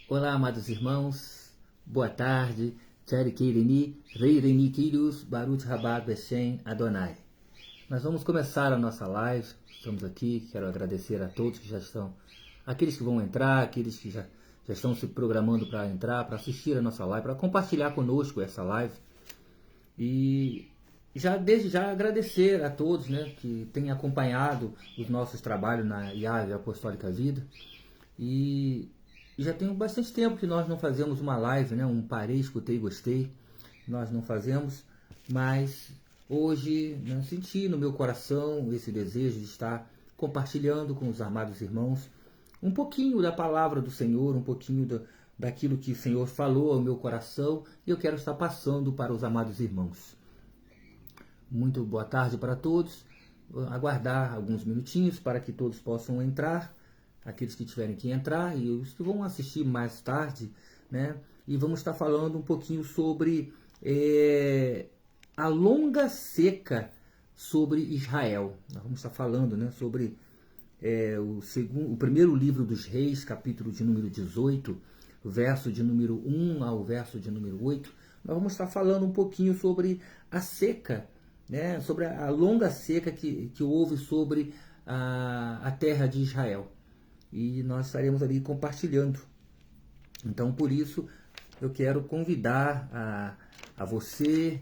Olá, amados irmãos, boa tarde. Tchariqueireni, Reireni Kirius, Baruch Rabá Beshem Adonai. Nós vamos começar a nossa live. Estamos aqui. Quero agradecer a todos que já estão, aqueles que vão entrar, aqueles que já estão se programando para entrar, para assistir a nossa live, para compartilhar conosco essa live. E desde já agradecer a todos, né, que têm acompanhado os nossos trabalhos na IAV Apostólica Vida. E já tem bastante tempo que nós não fazemos uma live, né? Um parei, escutei, gostei. Nós não fazemos, mas hoje, né, senti no meu coração esse desejo de estar compartilhando com os amados irmãos um pouquinho da palavra do Senhor, um pouquinho daquilo que o Senhor falou ao meu coração, e eu quero estar passando para os amados irmãos. Muito boa tarde para todos. Vou aguardar alguns minutinhos para que todos possam entrar, aqueles que tiverem que entrar e os que vão assistir mais tarde, né? E vamos estar falando um pouquinho sobre a longa seca sobre Israel. Nós vamos estar falando, né, sobre o primeiro livro dos Reis, capítulo de número 18, verso de número 1 ao verso de número 8. Nós vamos estar falando um pouquinho sobre a seca, né, sobre a longa seca que houve sobre a terra de Israel. E nós estaremos ali compartilhando. Então, por isso, eu quero convidar a você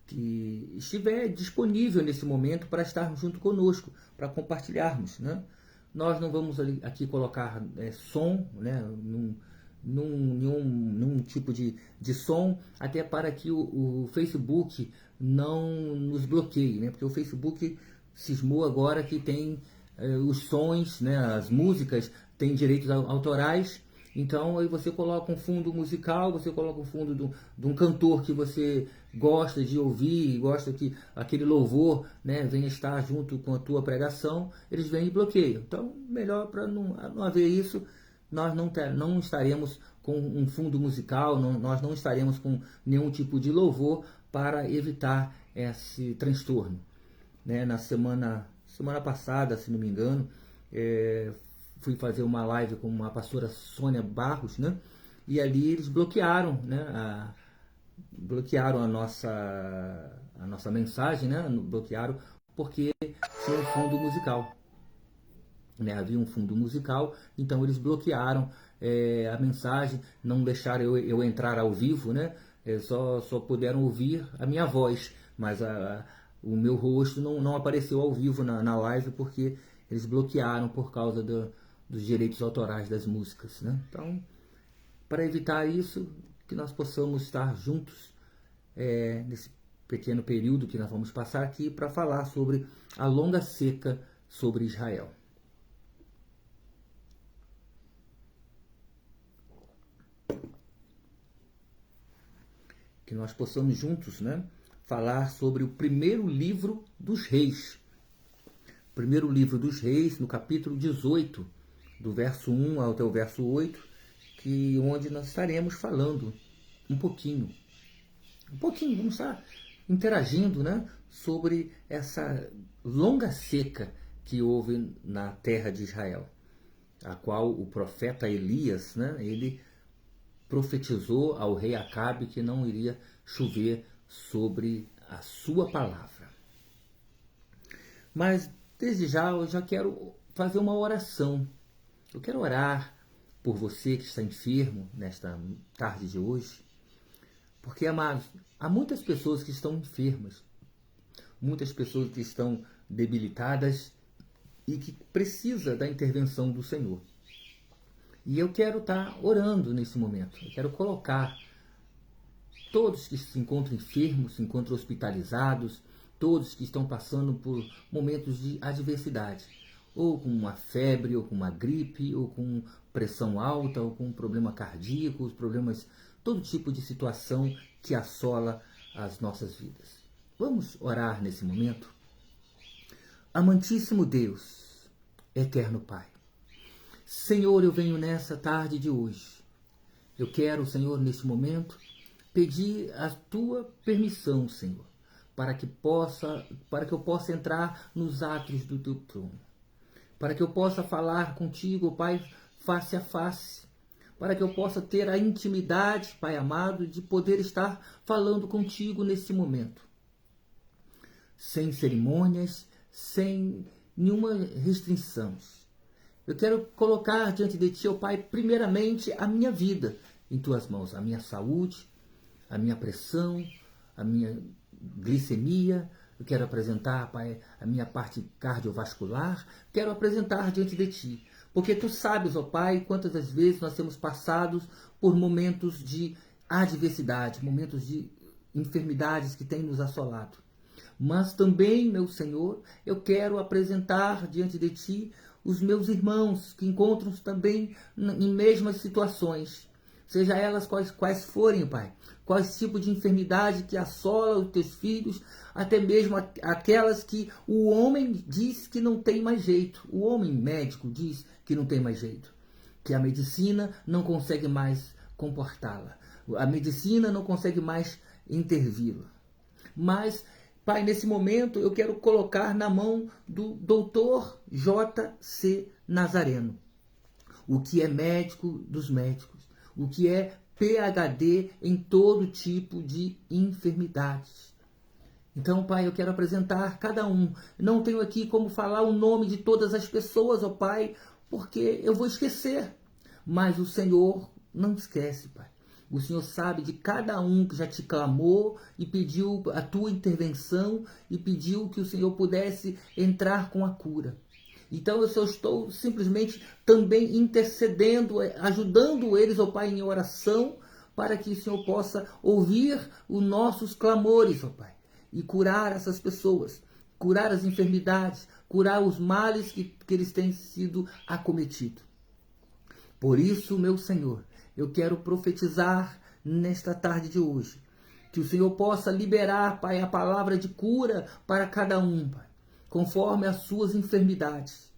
que estiver disponível nesse momento para estar junto conosco, para compartilharmos, né? Nós não vamos aqui colocar som, né, num tipo de som, até para que o Facebook não nos bloqueie, né? Porque o Facebook cismou agora que tem os sons, né, as músicas têm direitos autorais. Então aí você coloca um fundo musical, você coloca o fundo de um cantor que você gosta de ouvir, gosta que aquele louvor, né, venha estar junto com a tua pregação, eles vêm e bloqueiam. Então, melhor para não haver isso, nós não estaremos com um fundo musical, nós não estaremos com nenhum tipo de louvor para evitar esse transtorno, né? Na semana passada, se não me engano, fui fazer uma live com a pastora Sônia Barros, né? E ali eles bloquearam, né? Bloquearam a nossa mensagem, né? Bloquearam porque tinha um fundo musical, né? Havia um fundo musical, então eles bloquearam a mensagem, não deixaram eu entrar ao vivo, né? Só puderam ouvir a minha voz, mas o meu rosto não apareceu ao vivo na live, porque eles bloquearam por causa dos direitos autorais das músicas, né? Então, para evitar isso, que nós possamos estar juntos nesse pequeno período que nós vamos passar aqui para falar sobre a longa seca sobre Israel. Que nós possamos juntos, né, falar sobre o primeiro livro dos Reis. Primeiro livro dos Reis, no capítulo 18, do verso 1 até o verso 8, onde nós estaremos falando um pouquinho, vamos estar interagindo, né, sobre essa longa seca que houve na terra de Israel, a qual o profeta Elias, né, ele profetizou ao rei Acabe que não iria chover sobre a sua palavra. Mas desde já eu já quero fazer uma oração. Eu quero orar por você que está enfermo nesta tarde de hoje, porque, amados, há muitas pessoas que estão enfermas, muitas pessoas que estão debilitadas e que precisam da intervenção do Senhor. E eu quero estar orando nesse momento. Eu quero colocar todos que se encontram enfermos, se encontram hospitalizados, todos que estão passando por momentos de adversidade, ou com uma febre, ou com uma gripe, ou com pressão alta, ou com um problema cardíaco, problemas, todo tipo de situação que assola as nossas vidas. Vamos orar nesse momento? Amantíssimo Deus, eterno Pai, Senhor, eu venho nessa tarde de hoje. Eu quero, Senhor, nesse momento, pedir a Tua permissão, Senhor, para que eu possa entrar nos átrios do Teu trono, para que eu possa falar contigo, Pai, face a face, para que eu possa ter a intimidade, Pai amado, de poder estar falando contigo nesse momento. Sem cerimônias, sem nenhuma restrição. Eu quero colocar diante de Ti, ó Pai, primeiramente a minha vida em Tuas mãos, a minha saúde, a minha pressão, a minha glicemia. Eu quero apresentar, Pai, a minha parte cardiovascular. Quero apresentar diante de Ti. Porque Tu sabes, ó Pai, quantas das vezes nós temos passado por momentos de adversidade, momentos de enfermidades que têm nos assolado. Mas também, meu Senhor, eu quero apresentar diante de Ti os meus irmãos que encontram-se também em mesmas situações. Seja elas quais forem, Pai. Quais tipo de enfermidade que assola os Teus filhos, até mesmo aquelas que o homem diz que não tem mais jeito. O homem médico diz que não tem mais jeito. Que a medicina não consegue mais comportá-la. A medicina não consegue mais intervir. Mas, Pai, nesse momento eu quero colocar na mão do Dr. J.C. Nazareno, o que é médico dos médicos, o que é PhD em todo tipo de enfermidades. Então, Pai, eu quero apresentar cada um. Não tenho aqui como falar o nome de todas as pessoas, ó Pai, porque eu vou esquecer. Mas o Senhor não esquece, Pai. O Senhor sabe de cada um que já te clamou e pediu a tua intervenção e pediu que o Senhor pudesse entrar com a cura. Então eu só estou simplesmente também intercedendo, ajudando eles, ó Pai, em oração, para que o Senhor possa ouvir os nossos clamores, ó Pai, e curar essas pessoas, curar as enfermidades, curar os males que eles têm sido acometidos. Por isso, meu Senhor, eu quero profetizar nesta tarde de hoje, que o Senhor possa liberar, Pai, a palavra de cura para cada um, Pai, conforme as suas enfermidades.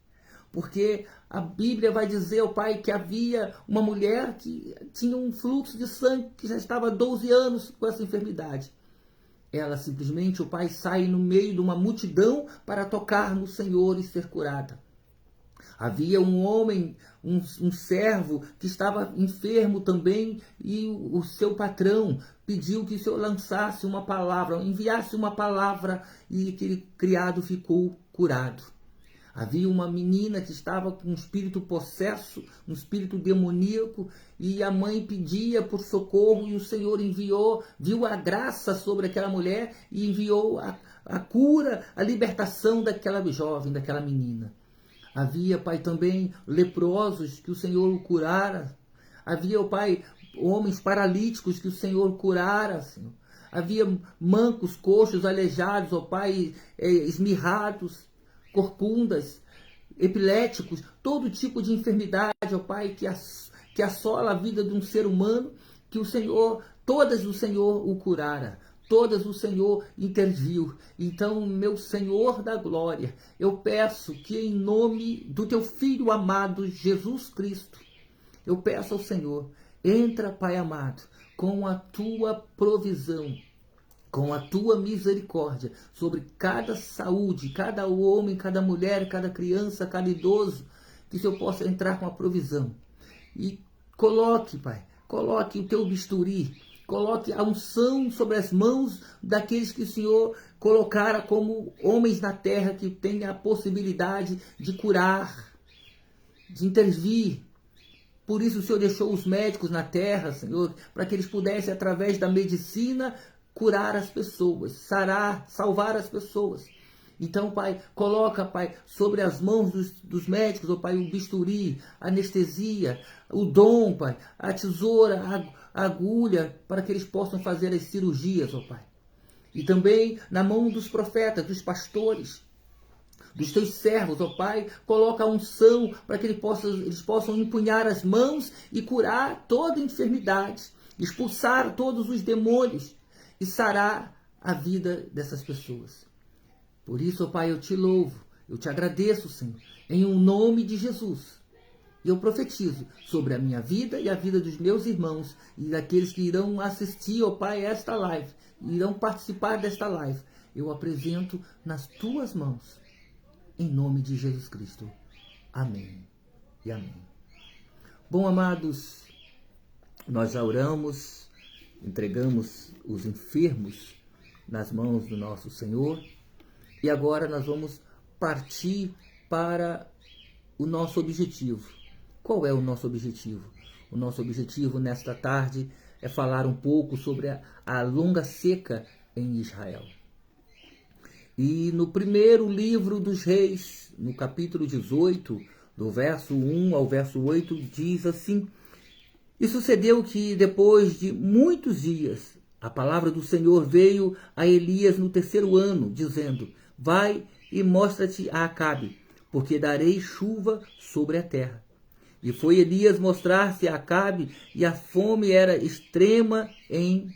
Porque a Bíblia vai dizer, ó Pai, que havia uma mulher que tinha um fluxo de sangue, que já estava há 12 anos com essa enfermidade. Ela simplesmente, ó Pai, sai no meio de uma multidão para tocar no Senhor e ser curada. Havia um homem, um servo que estava enfermo também e o seu patrão pediu que o Senhor lançasse uma palavra, enviasse uma palavra e aquele criado ficou curado. Havia uma menina que estava com um espírito possesso, um espírito demoníaco, e a mãe pedia por socorro e o Senhor enviou, viu a graça sobre aquela mulher e enviou a cura, a libertação daquela jovem, daquela menina. Havia, Pai, também leprosos que o Senhor curara. Havia, Pai, homens paralíticos que o Senhor curara, Senhor. Havia mancos, coxos, aleijados, ó Pai, esmirrados, corcundas, epiléticos, todo tipo de enfermidade, ó Pai, que assola a vida de um ser humano, que o Senhor, todas o Senhor o curara. Todas o Senhor interviu. Então, meu Senhor da glória, eu peço que em nome do teu Filho amado Jesus Cristo, eu peço ao Senhor, entra, Pai amado, com a tua provisão, com a tua misericórdia sobre cada saúde, cada homem, cada mulher, cada criança, cada idoso, que o Senhor possa entrar com a provisão. E coloque, Pai, coloque o teu bisturi, coloque a unção sobre as mãos daqueles que o Senhor colocara como homens na terra que têm a possibilidade de curar, de intervir. Por isso o Senhor deixou os médicos na terra, Senhor, para que eles pudessem, através da medicina, curar as pessoas, sarar, salvar as pessoas. Então, Pai, coloca, Pai, sobre as mãos dos médicos, ó Pai, o bisturi, a anestesia, o dom, Pai, a tesoura, a agulha, para que eles possam fazer as cirurgias, ó Pai. E também na mão dos profetas, dos pastores, dos teus servos, ó Pai, coloca a unção para que eles possam empunhar as mãos e curar toda enfermidade, expulsar todos os demônios e sarar a vida dessas pessoas. Por isso, ó Pai, eu te louvo, eu te agradeço, Senhor, em um nome de Jesus. E eu profetizo sobre a minha vida e a vida dos meus irmãos e daqueles que irão assistir, ó Pai, esta live, irão participar desta live. Eu apresento nas tuas mãos, em nome de Jesus Cristo. Amém e amém. Bom, amados, Nós já oramos, entregamos os enfermos nas mãos do nosso Senhor e agora nós vamos partir para o nosso objetivo. Qual é o nosso objetivo? O nosso objetivo nesta tarde é falar um pouco sobre a longa seca em Israel. E no primeiro livro dos Reis, no capítulo 18, do verso 1 ao verso 8, diz assim: E sucedeu que, depois de muitos dias, a palavra do Senhor veio a Elias no 3º ano, dizendo: Vai e mostra-te a Acabe, porque darei chuva sobre a terra. E foi Elias mostrar-se a Acabe, e a fome era extrema em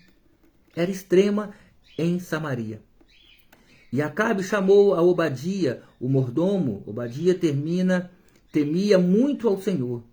Samaria. E Acabe chamou a Obadia, o mordomo. Obadia temia muito ao Senhor,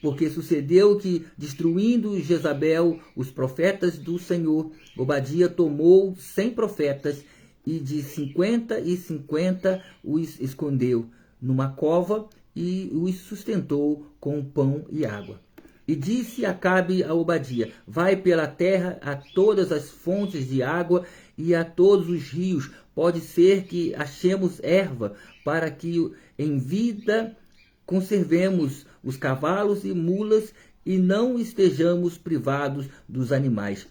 porque sucedeu que, destruindo Jezabel os profetas do Senhor, Obadia tomou 100 profetas e de 50 em 50 os escondeu numa cova e os sustentou com pão e água. E disse Acabe a Obadia: Vai pela terra a todas as fontes de água e a todos os rios. Pode ser que achemos erva, para que em vida conservemos os cavalos e mulas e não estejamos privados dos animais.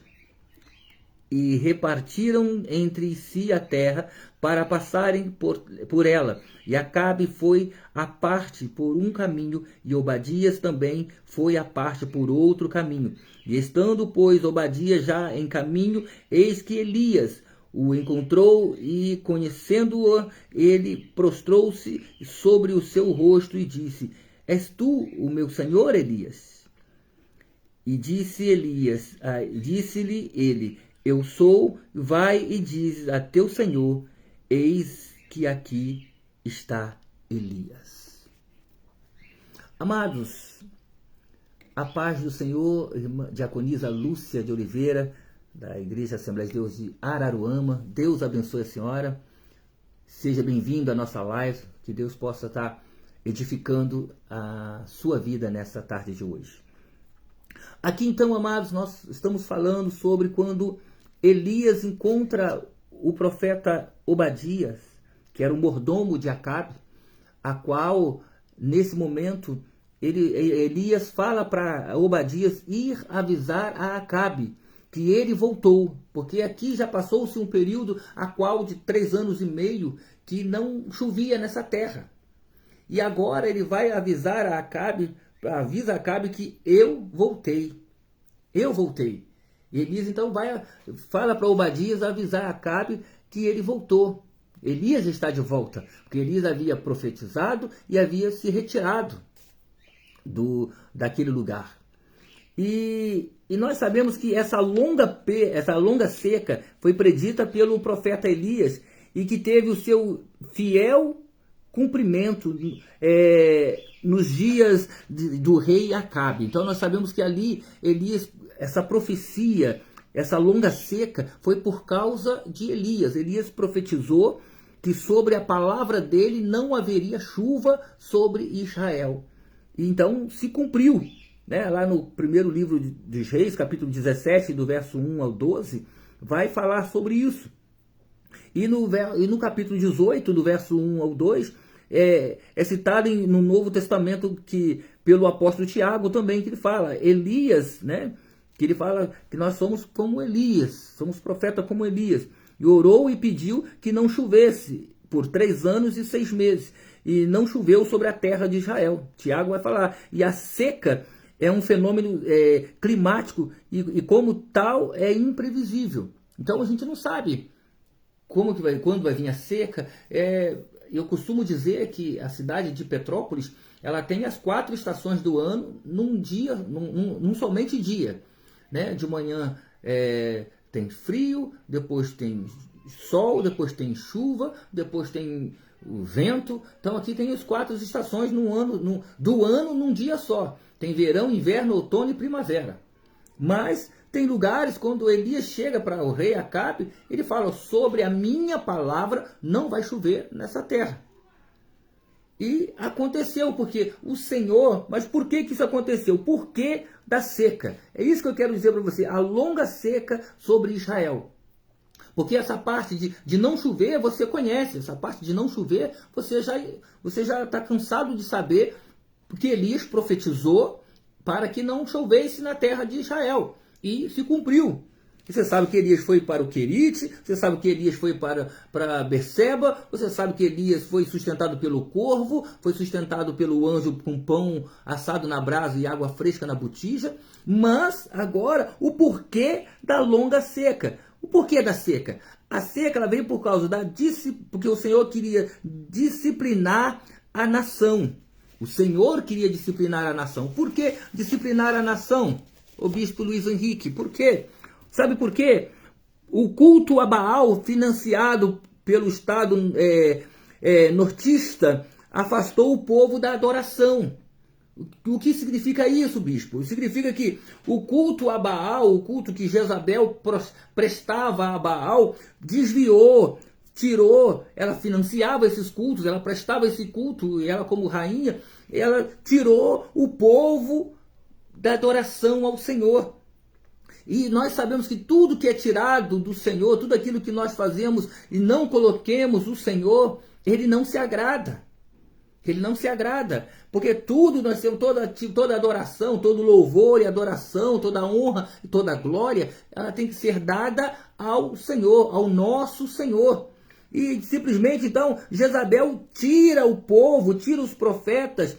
E repartiram entre si a terra para passarem por ela. E Acabe foi à parte por um caminho, e Obadias também foi à parte por outro caminho. E estando, pois, Obadias já em caminho, eis que Elias o encontrou, e, conhecendo-o, ele prostrou-se sobre o seu rosto e disse: És tu o meu senhor, Elias? E disse-lhe ele: Eu sou. Vai e diz a teu senhor: Eis que aqui está Elias. Amados, a paz do Senhor, irmã diaconisa Lúcia de Oliveira, da Igreja Assembleia de Deus de Araruama. Deus abençoe a senhora. Seja bem-vindo à nossa live. Que Deus possa estar edificando a sua vida nessa tarde de hoje. Aqui então, amados, nós estamos falando sobre quando Elias encontra o profeta Obadias, que era o mordomo de Acabe, a qual, nesse momento, Elias fala para Obadias ir avisar a Acabe que ele voltou, porque aqui já passou-se um período a qual de 3 anos e meio que não chovia nessa terra. E agora ele vai avisar a Acabe, avisa a Acabe que eu voltei. Eu voltei. E Elias então fala para Obadias avisar a Acabe que ele voltou. Elias está de volta, porque Elias havia profetizado e havia se retirado daquele lugar. E nós sabemos que essa longa seca foi predita pelo profeta Elias e que teve o seu fiel cumprimento nos dias do rei Acabe. Então nós sabemos que ali Elias, essa profecia, essa longa seca foi por causa de Elias. Elias profetizou que sobre a palavra dele não haveria chuva sobre Israel. E então se cumpriu. Lá no primeiro livro dos Reis, capítulo 17, do verso 1 ao 12, vai falar sobre isso. E no capítulo 18, do verso 1 ao 2, é citado no Novo Testamento pelo apóstolo Tiago também, que ele fala, Elias, que ele fala que nós somos como Elias, somos profeta como Elias. E orou e pediu que não chovesse por 3 anos e 6 meses. E não choveu sobre a terra de Israel. Tiago vai falar. E a seca é um fenômeno climático e como tal é imprevisível. Então a gente não sabe quando vai vir a seca. Eu costumo dizer que a cidade de Petrópolis ela tem as 4 estações do ano num somente dia. De manhã tem frio, depois tem sol, depois tem chuva, depois tem o vento. Então aqui tem as 4 estações do ano num dia só. Tem verão, inverno, outono e primavera. Mas tem lugares, quando Elias chega para o rei Acabe, ele fala: sobre a minha palavra não vai chover nessa terra. E aconteceu, porque o Senhor... Mas por que isso aconteceu? Por que da seca? É isso que eu quero dizer para você. A longa seca sobre Israel. Porque essa parte de não chover, você conhece. Essa parte de não chover, você já está cansado de saber, porque Elias profetizou para que não chovesse na terra de Israel. E se cumpriu. Você sabe que Elias foi para o Querite, você sabe que Elias foi para Berseba, você sabe que Elias foi sustentado pelo corvo, foi sustentado pelo anjo com pão assado na brasa e água fresca na botija. Mas agora, o porquê da longa seca. O porquê da seca? A seca ela veio por causa porque o Senhor queria disciplinar a nação. O Senhor queria disciplinar a nação. Por que disciplinar a nação? O bispo Luiz Henrique, por quê? Sabe por quê? O culto a Baal, financiado pelo Estado nortista, afastou o povo da adoração. O que significa isso, bispo? Significa que o culto a Baal, o culto que Jezabel prestava a Baal, desviou, tirou, ela financiava esses cultos, ela prestava esse culto, e ela como rainha, ela tirou o povo da adoração ao Senhor. E nós sabemos que tudo que é tirado do Senhor, tudo aquilo que nós fazemos e não coloquemos o Senhor, Ele não se agrada. Ele não se agrada. Porque tudo, nós temos toda adoração, todo louvor e adoração, toda honra e toda glória, ela tem que ser dada ao Senhor, ao nosso Senhor. E simplesmente, então, Jezabel tira o povo, tira os profetas,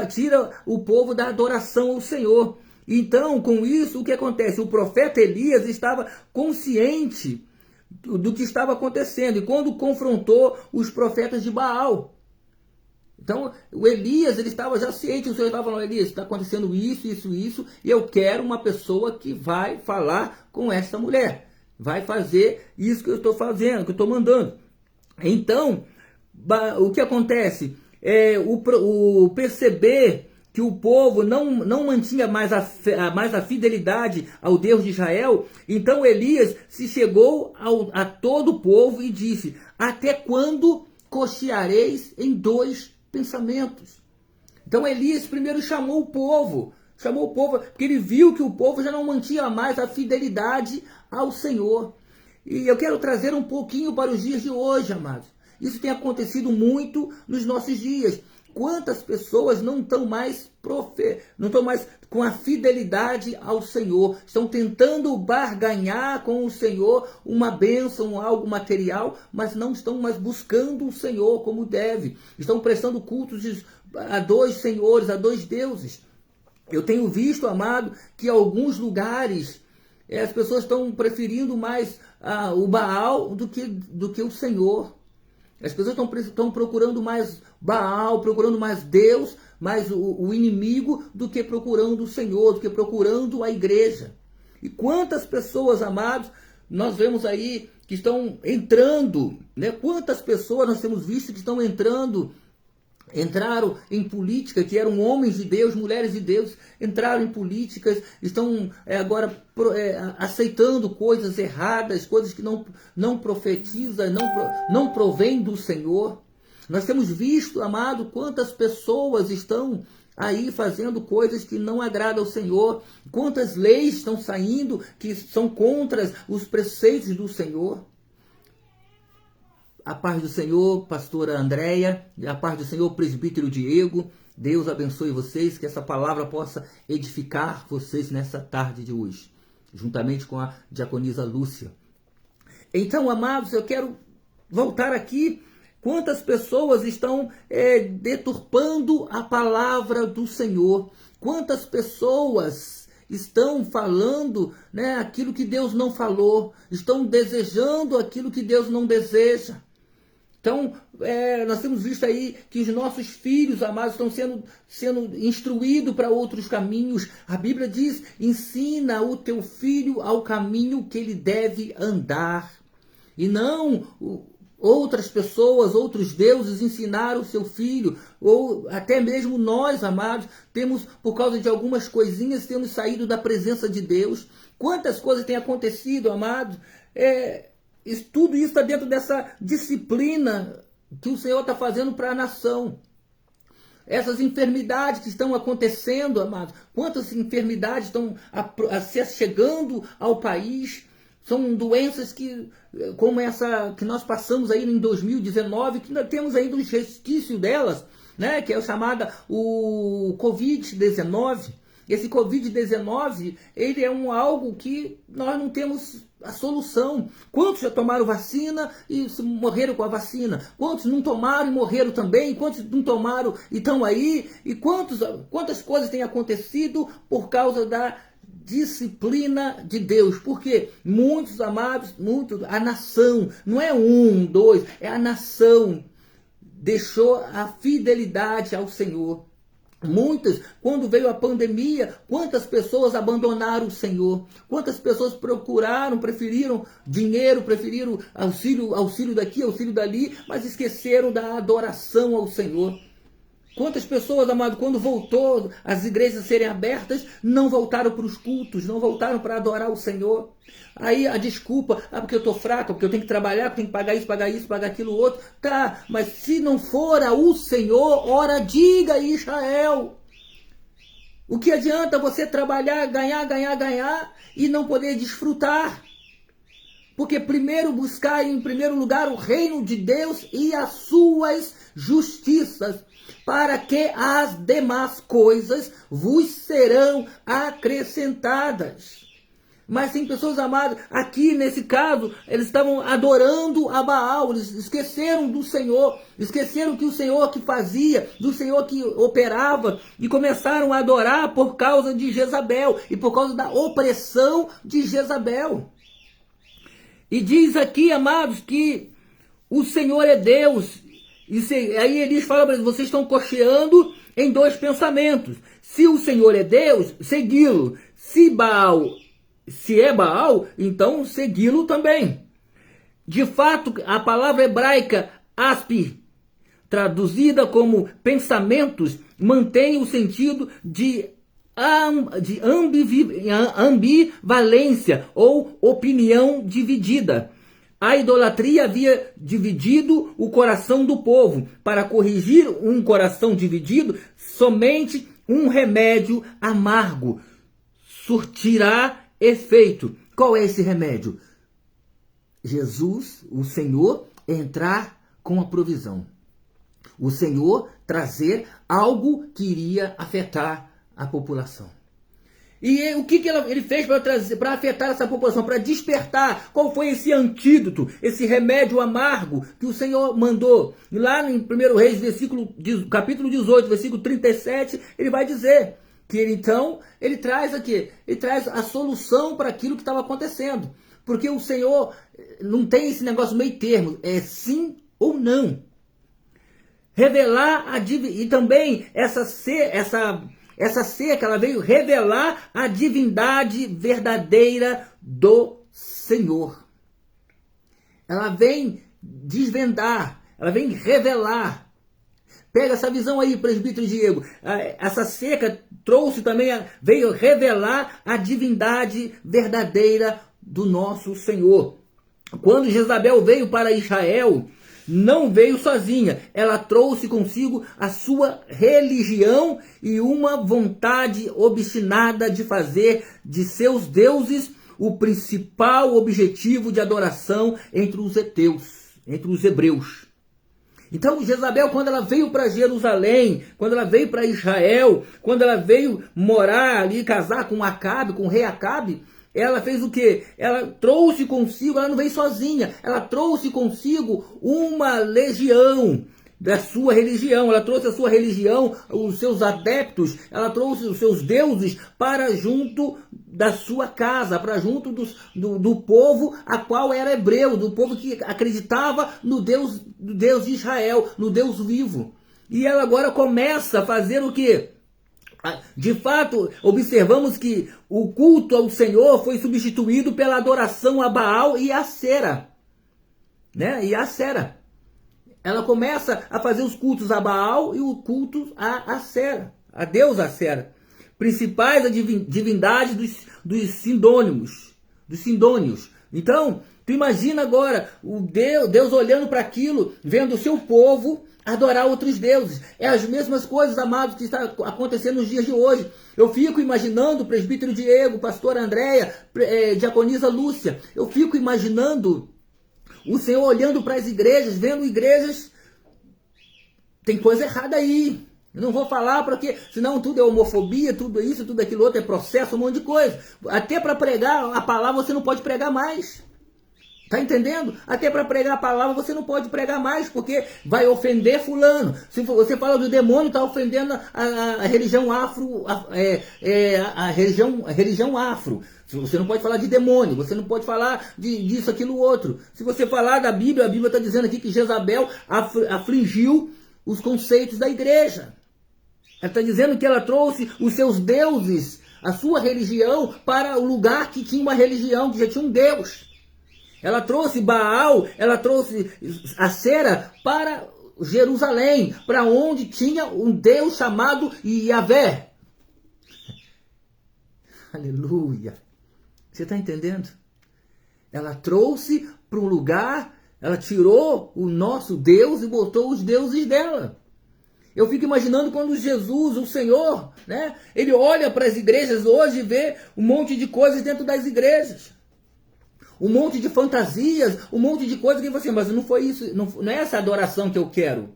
tira o povo da adoração ao Senhor. Então, com isso, o que acontece? O profeta Elias estava consciente do que estava acontecendo. E quando confrontou os profetas de Baal. Então, o Elias, ele estava já ciente. O Senhor estava falando, Elias, está acontecendo isso, isso, isso. E eu quero uma pessoa que vai falar com essa mulher. Vai fazer isso que eu estou fazendo, que eu estou mandando. Então, o que acontece? O perceber que o povo não mantinha mais a fidelidade ao Deus de Israel, então Elias se chegou a todo o povo e disse, até quando cocheareis em dois pensamentos? Então Elias primeiro chamou o povo, porque ele viu que o povo já não mantinha mais a fidelidade ao Senhor. E eu quero trazer um pouquinho para os dias de hoje, amados. Isso tem acontecido muito nos nossos dias. Quantas pessoas não estão mais com a fidelidade ao Senhor, estão tentando barganhar com o Senhor uma bênção, algo material, mas não estão mais buscando o Senhor como deve. Estão prestando cultos a dois senhores, a dois deuses. Eu tenho visto, amado, que em alguns lugares as pessoas estão preferindo mais o Baal do que o Senhor. As pessoas estão procurando mais Baal, procurando mais Deus, mais o inimigo, do que procurando o Senhor, do que procurando a igreja. E quantas pessoas, amados, nós vemos aí que estão entrando, né? Quantas pessoas nós temos visto que estão entraram em política, que eram homens de Deus, mulheres de Deus, entraram em políticas, estão agora aceitando coisas erradas, coisas que não profetizam, não provém do Senhor. Nós temos visto, amado, quantas pessoas estão aí fazendo coisas que não agradam ao Senhor, quantas leis estão saindo que são contra os preceitos do Senhor. A paz do Senhor, pastora Andréia, a paz do Senhor, presbítero Diego. Deus abençoe vocês, que essa palavra possa edificar vocês nessa tarde de hoje, juntamente com a diaconisa Lúcia. Então, amados, eu quero voltar aqui. Quantas pessoas estão deturpando a palavra do Senhor? Quantas pessoas estão falando, né, aquilo que Deus não falou? Estão desejando aquilo que Deus não deseja? Então, nós temos visto aí que os nossos filhos, amados, estão sendo instruídos para outros caminhos. A Bíblia diz, ensina o teu filho ao caminho que ele deve andar. E não outras pessoas, outros deuses ensinaram o seu filho, ou até mesmo nós, amados, temos, por causa de algumas coisinhas, temos saído da presença de Deus. Quantas coisas têm acontecido, amados? Tudo isso está dentro dessa disciplina que o Senhor está fazendo para a nação. essas enfermidades que estão acontecendo, amados, quantas enfermidades estão chegando ao país. São doenças como essa que nós passamos aí em 2019, que ainda temos ainda um resquício delas, né? Que é chamada o Covid-19. Esse Covid-19, ele é algo que nós não temos a solução. Quantos já tomaram vacina e morreram com a vacina? Quantos não tomaram e morreram também? Quantos não tomaram e estão aí? E quantas coisas têm acontecido por causa da disciplina de Deus? Porque muitos amados, a nação, não é um, dois, é a nação, deixou a fidelidade ao Senhor. Muitas, quando veio a pandemia, quantas pessoas abandonaram o Senhor? Quantas pessoas preferiram dinheiro, preferiram auxílio daqui, auxílio dali, mas esqueceram da adoração ao Senhor? Quantas pessoas, amado, quando voltou as igrejas a serem abertas, não voltaram para os cultos, não voltaram para adorar o Senhor? Aí a desculpa, porque eu estou fraca, porque eu tenho que trabalhar, porque eu tenho que pagar isso, pagar aquilo outro. Tá, mas se não for o Senhor, ora diga, Israel. O que adianta você trabalhar, ganhar e não poder desfrutar? Porque primeiro buscar em primeiro lugar o reino de Deus e as suas justiças, para que as demais coisas vos serão acrescentadas. Mas tem pessoas, amadas, aqui nesse caso, eles estavam adorando a Baal, eles esqueceram do Senhor, esqueceram que o Senhor que fazia, do Senhor que operava, e começaram a adorar por causa de Jezabel, e por causa da opressão de Jezabel. E diz aqui, amados, que o Senhor é Deus. Aí eles falam para eles, vocês estão cocheando em dois pensamentos. Se o Senhor é Deus, segui-lo. Se é Baal, então segui-lo também. De fato, a palavra hebraica aspi, traduzida como pensamentos, mantém o sentido de ambivalência ou opinião dividida. A idolatria havia dividido o coração do povo. Para corrigir um coração dividido, somente um remédio amargo surtirá efeito. Qual é esse remédio? Jesus, o Senhor, entrar com a provisão. O Senhor trazer algo que iria afetar a população. E o que ele fez para afetar essa população, para despertar? Qual foi esse antídoto, esse remédio amargo que o Senhor mandou? E lá em 1 Reis, capítulo 18, versículo 37, ele vai dizer que ele traz aqui, ele traz a solução para aquilo que estava acontecendo. Porque o Senhor não tem esse negócio meio termo, é sim ou não. Revelar e também essa seca, ela veio revelar a divindade verdadeira do Senhor. Ela vem desvendar, ela vem revelar. Pega essa visão aí, presbítero Diego. Essa seca veio revelar a divindade verdadeira do nosso Senhor. Quando Jezabel veio para Israel, não veio sozinha, ela trouxe consigo a sua religião e uma vontade obstinada de fazer de seus deuses o principal objetivo de adoração entre os hebreus. Então Jezabel, quando ela veio para Jerusalém, quando ela veio para Israel, quando ela veio morar ali, casar com Acabe, com o rei Acabe, ela fez o quê? Ela trouxe consigo, ela não veio sozinha, ela trouxe consigo uma legião da sua religião, ela trouxe a sua religião, os seus adeptos, ela trouxe os seus deuses para junto da sua casa, para junto do povo a qual era hebreu, do povo que acreditava no Deus de Israel, no Deus vivo. E ela agora começa a fazer o quê? De fato, observamos que o culto ao Senhor foi substituído pela adoração a Baal e a Acera. Né? E a Acera. Ela começa a fazer os cultos a Baal e o culto a Acera, a deusa Acera. Principais divindades dos sindônios. Então, tu imagina agora o Deus olhando para aquilo, vendo o seu povo adorar outros deuses. É as mesmas coisas, amados, que está acontecendo nos dias de hoje. Eu fico imaginando o presbítero Diego, pastor Andréia, diaconisa Lúcia. Eu fico imaginando o Senhor olhando para as igrejas, vendo igrejas. Tem coisa errada aí. Eu não vou falar porque senão tudo é homofobia, tudo isso, tudo aquilo outro, é processo, um monte de coisa. Até para pregar a palavra você não pode pregar mais. Tá entendendo? Até para pregar a palavra você não pode pregar mais, porque vai ofender fulano. Se você fala do demônio, está ofendendo a religião afro, a religião afro. Você não pode falar de demônio, você não pode falar disso, aquilo, outro. Se você falar da Bíblia, a Bíblia está dizendo aqui que Jezabel afligiu os conceitos da igreja. Ela está dizendo que ela trouxe os seus deuses, a sua religião, para o lugar que tinha uma religião, que já tinha um Deus. Ela trouxe Baal, ela trouxe Acera para Jerusalém, para onde tinha um Deus chamado Yahvé. Aleluia. Você está entendendo? Ela trouxe para um lugar, ela tirou o nosso Deus e botou os deuses dela. Eu fico imaginando quando Jesus, o Senhor, né, ele olha para as igrejas hoje e vê um monte de coisas dentro das igrejas. Um monte de fantasias, um monte de coisas que você, mas não foi isso, não é essa adoração que eu quero.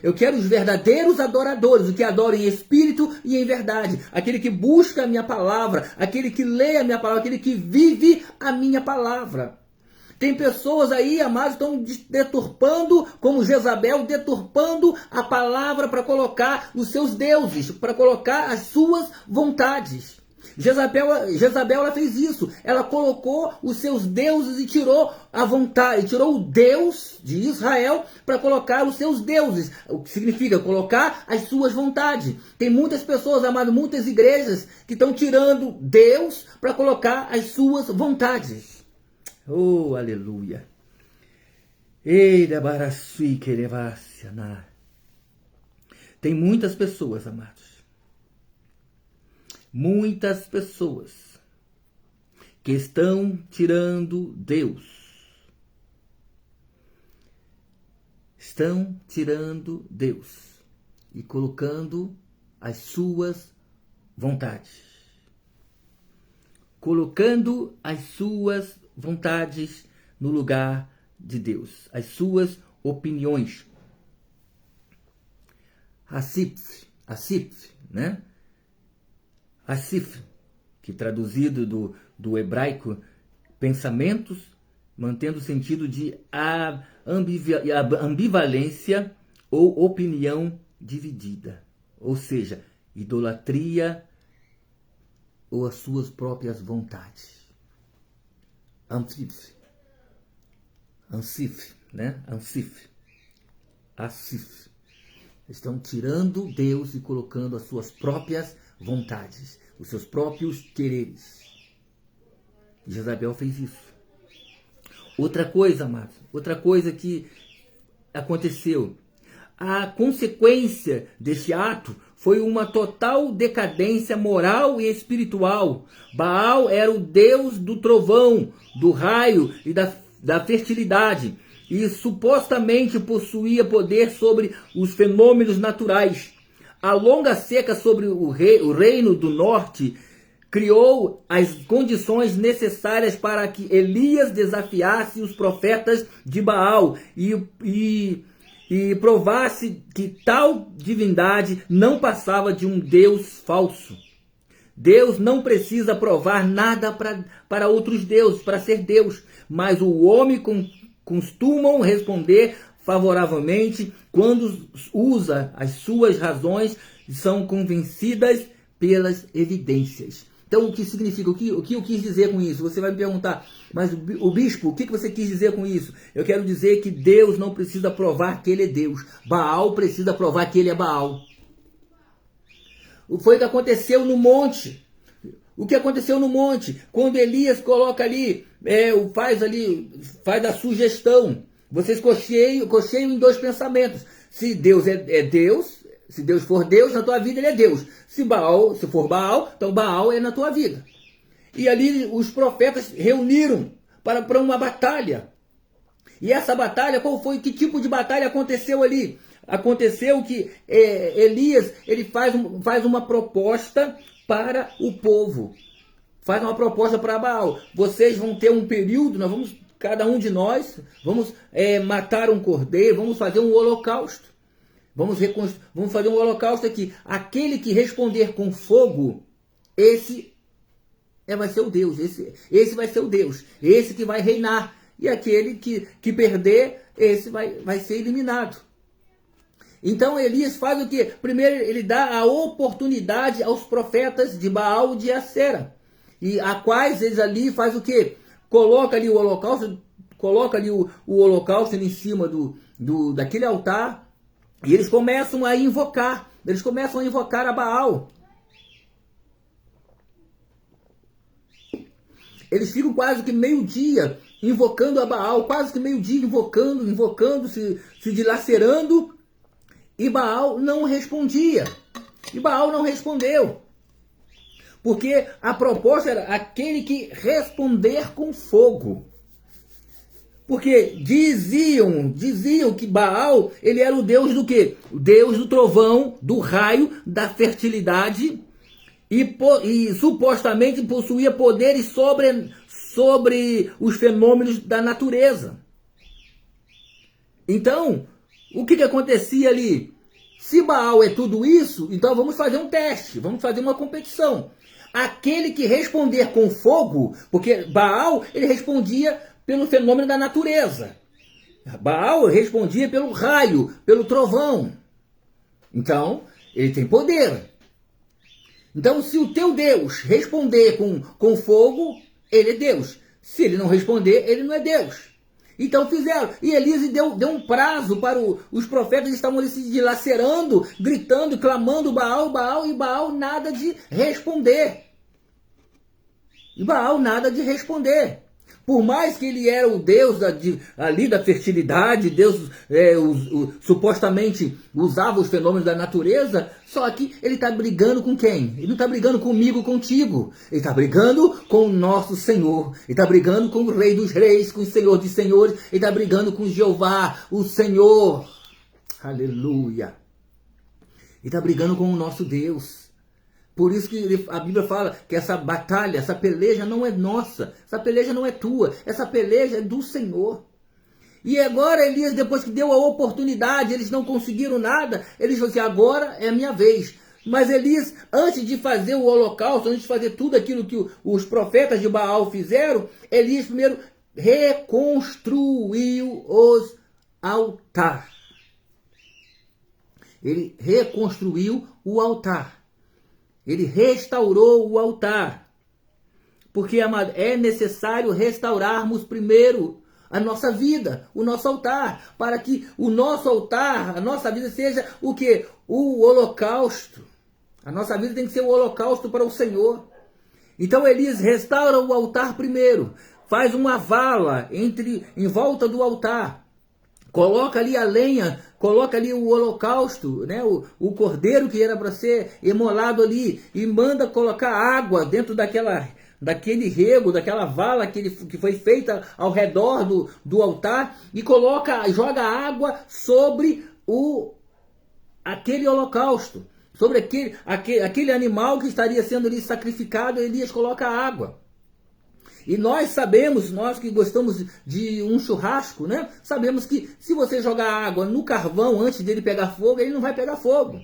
Eu quero os verdadeiros adoradores, os que adoram em espírito e em verdade. Aquele que busca a minha palavra, aquele que lê a minha palavra, aquele que vive a minha palavra. Tem pessoas aí, amados, que estão deturpando, como Jezabel, deturpando a palavra para colocar os seus deuses, para colocar as suas vontades. Jezabel ela fez isso. Ela colocou os seus deuses e tirou a vontade, tirou o Deus de Israel para colocar os seus deuses. O que significa colocar as suas vontades. Tem muitas pessoas, amados, muitas igrejas que estão tirando Deus para colocar as suas vontades. Oh, aleluia. Tem muitas pessoas, amados. Muitas pessoas que estão tirando Deus. Estão tirando Deus e colocando as suas vontades. Colocando as suas vontades no lugar de Deus. As suas opiniões. Asif, né? Asif, que traduzido do hebraico, pensamentos, mantendo o sentido de ambivalência ou opinião dividida. Ou seja, idolatria ou as suas próprias vontades. Asif. Estão tirando Deus e colocando as suas próprias vontades, os seus próprios quereres. Jezabel fez isso. Outra coisa, amados, outra coisa que aconteceu. A consequência deste ato foi uma total decadência moral e espiritual. Baal era o deus do trovão, do raio e da fertilidade, e supostamente possuía poder sobre os fenômenos naturais. A longa seca sobre o reino do norte criou as condições necessárias para que Elias desafiasse os profetas de Baal e provasse que tal divindade não passava de um Deus falso. Deus não precisa provar nada para outros deuses, para ser Deus, mas o homem costumam responder favoravelmente quando usa as suas razões e são convencidas pelas evidências. Então, o que significa? O que eu quis dizer com isso? Você vai me perguntar, mas o bispo, o que você quis dizer com isso? Eu quero dizer que Deus não precisa provar que ele é Deus. Baal precisa provar que ele é Baal. Foi o que aconteceu no monte. O que aconteceu no monte? Quando Elias coloca ali, faz a sugestão. Vocês cocheiam em dois pensamentos. Se Deus é Deus, se Deus for Deus, na tua vida ele é Deus. Se for Baal, então Baal é na tua vida. E ali os profetas reuniram para uma batalha. E essa batalha, qual foi? Que tipo de batalha aconteceu ali? Aconteceu que Elias ele faz uma proposta para o povo. Faz uma proposta para Baal. Vocês vão ter um período, cada um de nós, vamos matar um cordeiro, vamos fazer um holocausto. Vamos fazer um holocausto aqui. Aquele que responder com fogo, esse vai ser o Deus. Esse vai ser o Deus. Esse que vai reinar. E aquele que perder, esse vai ser eliminado. Então Elias faz o quê? Primeiro ele dá a oportunidade aos profetas de Baal e de Acera. E a quais eles ali faz o quê? Coloca ali o holocausto, o holocausto em cima daquele altar, e eles começam a invocar a Baal. Eles ficam quase que meio-dia invocando a Baal, quase que meio-dia invocando, se dilacerando, e Baal não respondia. E Baal não respondeu. Porque a proposta era aquele que responder com fogo. Porque diziam que Baal, ele era o deus do quê? O deus do trovão, do raio, da fertilidade, e supostamente possuía poderes sobre os fenômenos da natureza. Então, o que acontecia ali? Se Baal é tudo isso, então vamos fazer um teste, vamos fazer uma competição. Aquele que responder com fogo, porque Baal ele respondia pelo fenômeno da natureza. Baal respondia pelo raio, pelo trovão. Então, ele tem poder. Então, se o teu Deus responder com fogo, ele é Deus. Se ele não responder, ele não é Deus. Então fizeram. E Elias deu um prazo para os profetas que estavam ali se dilacerando, gritando, clamando Baal, Baal, e Baal nada de responder. E Baal nada de responder. Por mais que ele era o Deus ali da fertilidade, Deus supostamente usava os fenômenos da natureza, só que ele está brigando com quem? Ele não está brigando comigo, contigo. Ele está brigando com o nosso Senhor. Ele está brigando com o Rei dos Reis, com o Senhor dos Senhores. Ele está brigando com Jeová, o Senhor. Aleluia. Ele está brigando com o nosso Deus. Por isso que a Bíblia fala que essa batalha, essa peleja não é nossa, essa peleja não é tua, essa peleja é do Senhor. E agora Elias, depois que deu a oportunidade, eles não conseguiram nada, eles falaram assim, agora é a minha vez. Mas Elias, antes de fazer o holocausto, antes de fazer tudo aquilo que os profetas de Baal fizeram, Elias primeiro reconstruiu os altares. Ele reconstruiu o altar. Ele restaurou o altar. Porque, amado, é necessário restaurarmos primeiro a nossa vida, o nosso altar, para que o nosso altar, a nossa vida seja o quê? O holocausto. A nossa vida tem que ser o holocausto para o Senhor. Então Elias restaura o altar primeiro, faz uma vala em volta do altar, coloca ali a lenha, coloca ali o holocausto, né? o cordeiro que era para ser imolado ali, e manda colocar água dentro daquele rego, daquela vala que foi feita ao redor do altar, e joga água sobre aquele holocausto, sobre aquele animal que estaria sendo ali sacrificado. Elias coloca água. E nós sabemos, nós que gostamos de um churrasco, né? Sabemos que se você jogar água no carvão antes dele pegar fogo, ele não vai pegar fogo.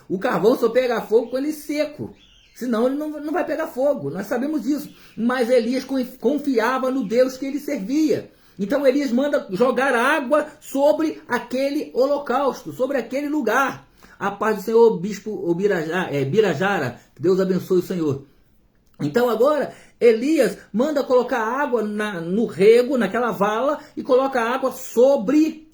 O carvão só pega fogo com ele seco. Senão ele não vai pegar fogo. Nós sabemos disso. Mas Elias confiava no Deus que ele servia. Então Elias manda jogar água sobre aquele holocausto, sobre aquele lugar. A paz do Senhor, bispo Birajara. Que Deus abençoe o Senhor. Então agora Elias manda colocar água no rego, naquela vala, e coloca água sobre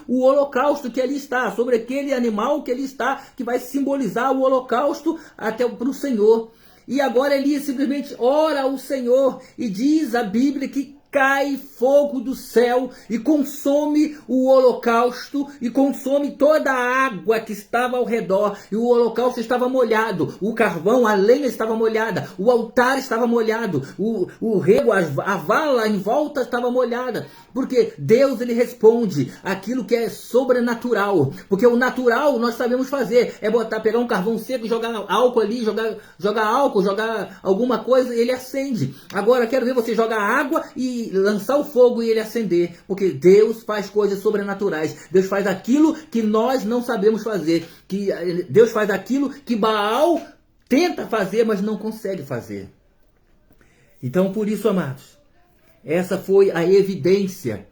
o holocausto que ali está, sobre aquele animal que ali está, que vai simbolizar o holocausto até para o Senhor. E agora Elias simplesmente ora ao Senhor, e diz a Bíblia que cai fogo do céu e consome o holocausto e consome toda a água que estava ao redor. E o holocausto estava molhado, o carvão, a lenha estava molhada, o altar estava molhado, o rego, a vala em volta estava molhada. Porque Deus, ele responde aquilo que é sobrenatural. Porque o natural nós sabemos fazer, é pegar um carvão seco, jogar álcool ali, jogar álcool, jogar alguma coisa e ele acende. Agora quero ver você jogar água e lançar o fogo e ele acender, porque Deus faz coisas sobrenaturais. Deus faz aquilo que nós não sabemos fazer, que Deus faz aquilo que Baal tenta fazer, mas não consegue fazer. Então, por isso, amados, essa foi a evidência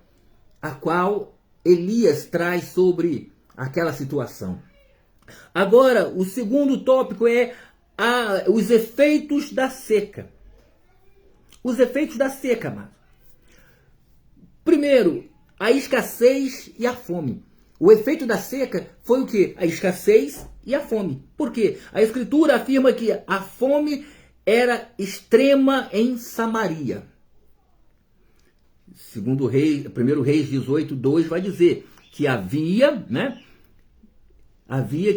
a qual Elias traz sobre aquela situação. Agora, o segundo tópico é os efeitos da seca. Os efeitos da seca, amado. Primeiro, a escassez e a fome. O efeito da seca foi o quê? A escassez e a fome. Por quê? A Escritura afirma que a fome era extrema em Samaria. Segundo o 1 Reis 18:2 vai dizer que havia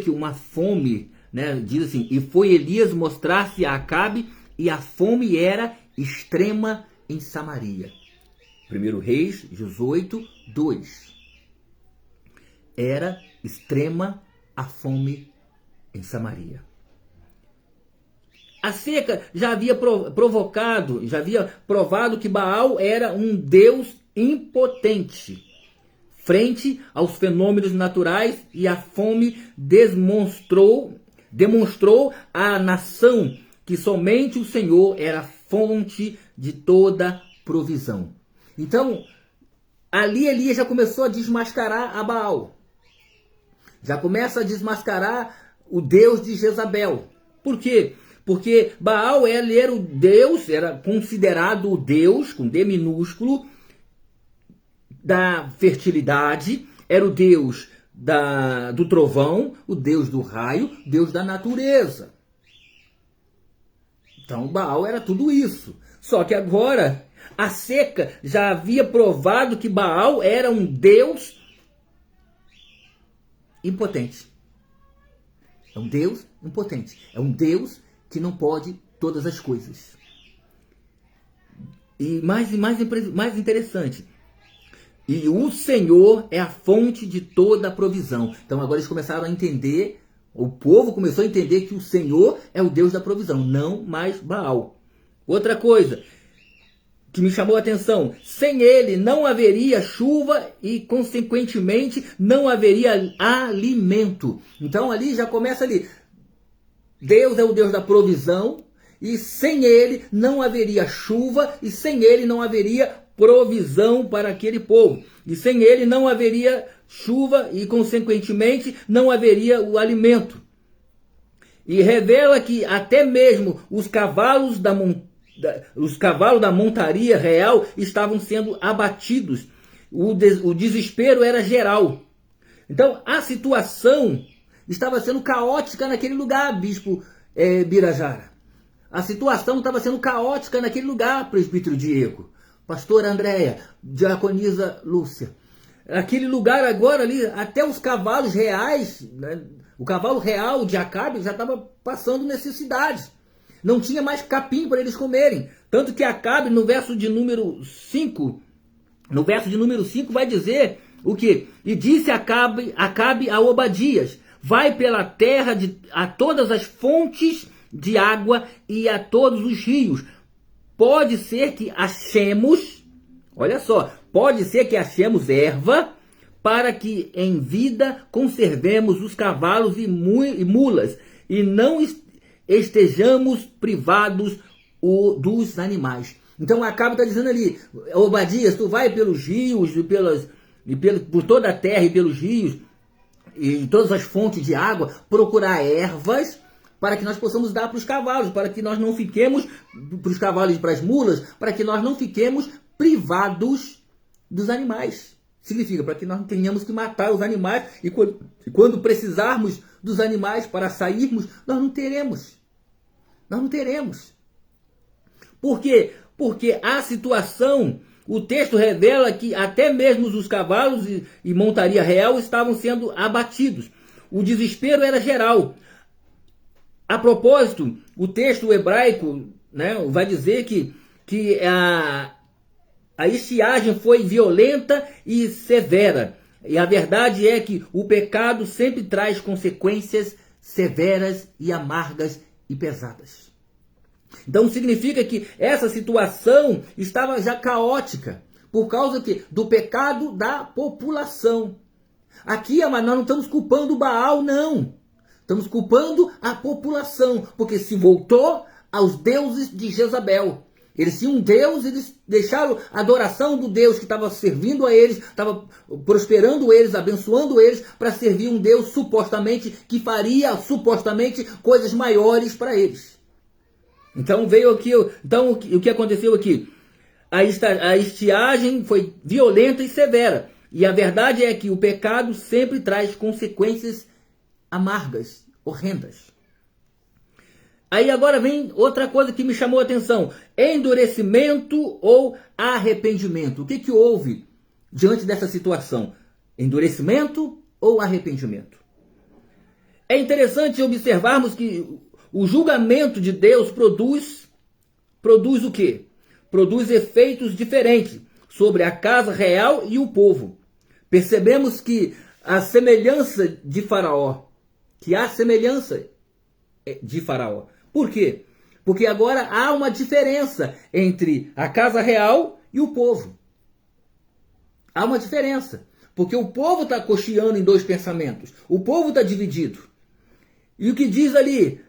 que uma fome, diz assim, e foi Elias mostrar-se a Acabe e a fome era extrema em Samaria. 1 Reis 18:2. Era extrema a fome em Samaria. A seca já havia já havia provado que Baal era um Deus impotente frente aos fenômenos naturais, e a fome demonstrou à nação que somente o Senhor era a fonte de toda provisão. Então, ali Elias já começou a desmascarar a Baal. Já começa a desmascarar o Deus de Jezabel. Por quê? Porque Baal, ele era o Deus, era considerado o Deus, com D minúsculo, da fertilidade, era o Deus do trovão, o Deus do raio, Deus da natureza. Então Baal era tudo isso. Só que agora a seca já havia provado que Baal era um Deus impotente. É um Deus impotente. É um Deus que não pode todas as coisas. E mais interessante, e o Senhor é a fonte de toda a provisão. Então agora eles começaram a entender, o povo começou a entender que o Senhor é o Deus da provisão, não mais Baal. Outra coisa que me chamou a atenção, sem ele não haveria chuva e, consequentemente, não haveria alimento. Então ali já começa ali, Deus é o Deus da provisão, e sem ele não haveria chuva, e sem ele não haveria provisão para aquele povo. E sem ele não haveria chuva e, consequentemente, não haveria o alimento. E revela que até mesmo os cavalos da montaria real estavam sendo abatidos. O desespero era geral. Então, a situação estava sendo caótica naquele lugar, bispo Birajara. A situação estava sendo caótica naquele lugar, presbítero Diego, pastora Andréia, diaconisa Lúcia. Aquele lugar agora ali, até os cavalos reais, o cavalo real de Acabe já estava passando necessidade. Não tinha mais capim para eles comerem. Tanto que Acabe, no verso de número 5, vai dizer o quê? E disse Acabe a Obadias: vai pela terra a todas as fontes de água e a todos os rios. Pode ser que achemos, olha só, pode ser que achemos erva, para que em vida conservemos os cavalos e mulas, e não estejamos privados dos animais. Então Acabe está dizendo ali, Obadias, tu vai pelos rios, por toda a terra e pelos rios, e todas as fontes de água, procurar ervas, para que nós possamos dar para os cavalos, para que nós não fiquemos, para os cavalos e para as mulas, para que nós não fiquemos privados dos animais. Significa, para que nós não tenhamos que matar os animais, e quando precisarmos dos animais para sairmos, nós não teremos. Nós não teremos. Por quê? Porque a situação, o texto revela que até mesmo os cavalos e montaria real estavam sendo abatidos. O desespero era geral. A propósito, o texto hebraico, né, vai dizer que a estiagem foi violenta e severa. E a verdade é que o pecado sempre traz consequências severas e amargas e pesadas. Então significa que essa situação estava já caótica por causa do pecado da população. Aqui, nós não estamos culpando o Baal, não. Estamos culpando a população, porque se voltou aos deuses de Jezabel. Eles tinham um Deus, eles deixaram a adoração do Deus que estava servindo a eles, estava prosperando eles, abençoando eles, para servir um Deus supostamente que faria supostamente coisas maiores para eles. Então veio aqui, então o que aconteceu aqui? A estiagem foi violenta e severa. E a verdade é que o pecado sempre traz consequências amargas, horrendas. Aí agora vem outra coisa que me chamou a atenção. Endurecimento ou arrependimento? O que houve diante dessa situação? Endurecimento ou arrependimento? É interessante observarmos que o julgamento de Deus produz o quê? Produz efeitos diferentes sobre a casa real e o povo. Percebemos que a semelhança de Faraó, que há semelhança de Faraó. Por quê? Porque agora há uma diferença entre a casa real e o povo. Há uma diferença. Porque o povo está cocheando em dois pensamentos. O povo está dividido. E o que diz ali?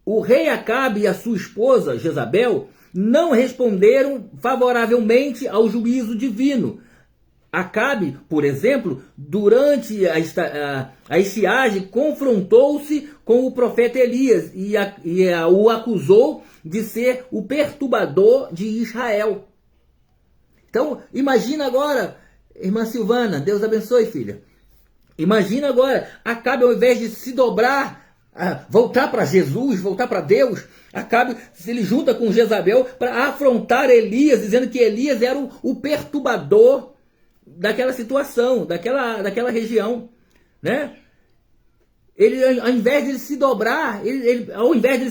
O rei Acabe e a sua esposa, Jezabel, não responderam favoravelmente ao juízo divino. Acabe, por exemplo, durante a estiagem, confrontou-se com o profeta Elias e o acusou de ser o perturbador de Israel. Então, imagina agora, irmã Silvana, Deus abençoe, filha. Imagina agora, Acabe, ao invés de se dobrar, voltar para Jesus, voltar para Deus, Acabe se junta com Jezabel para afrontar Elias, dizendo que Elias era o perturbador daquela situação, daquela região, né? Ele, ao invés de ele se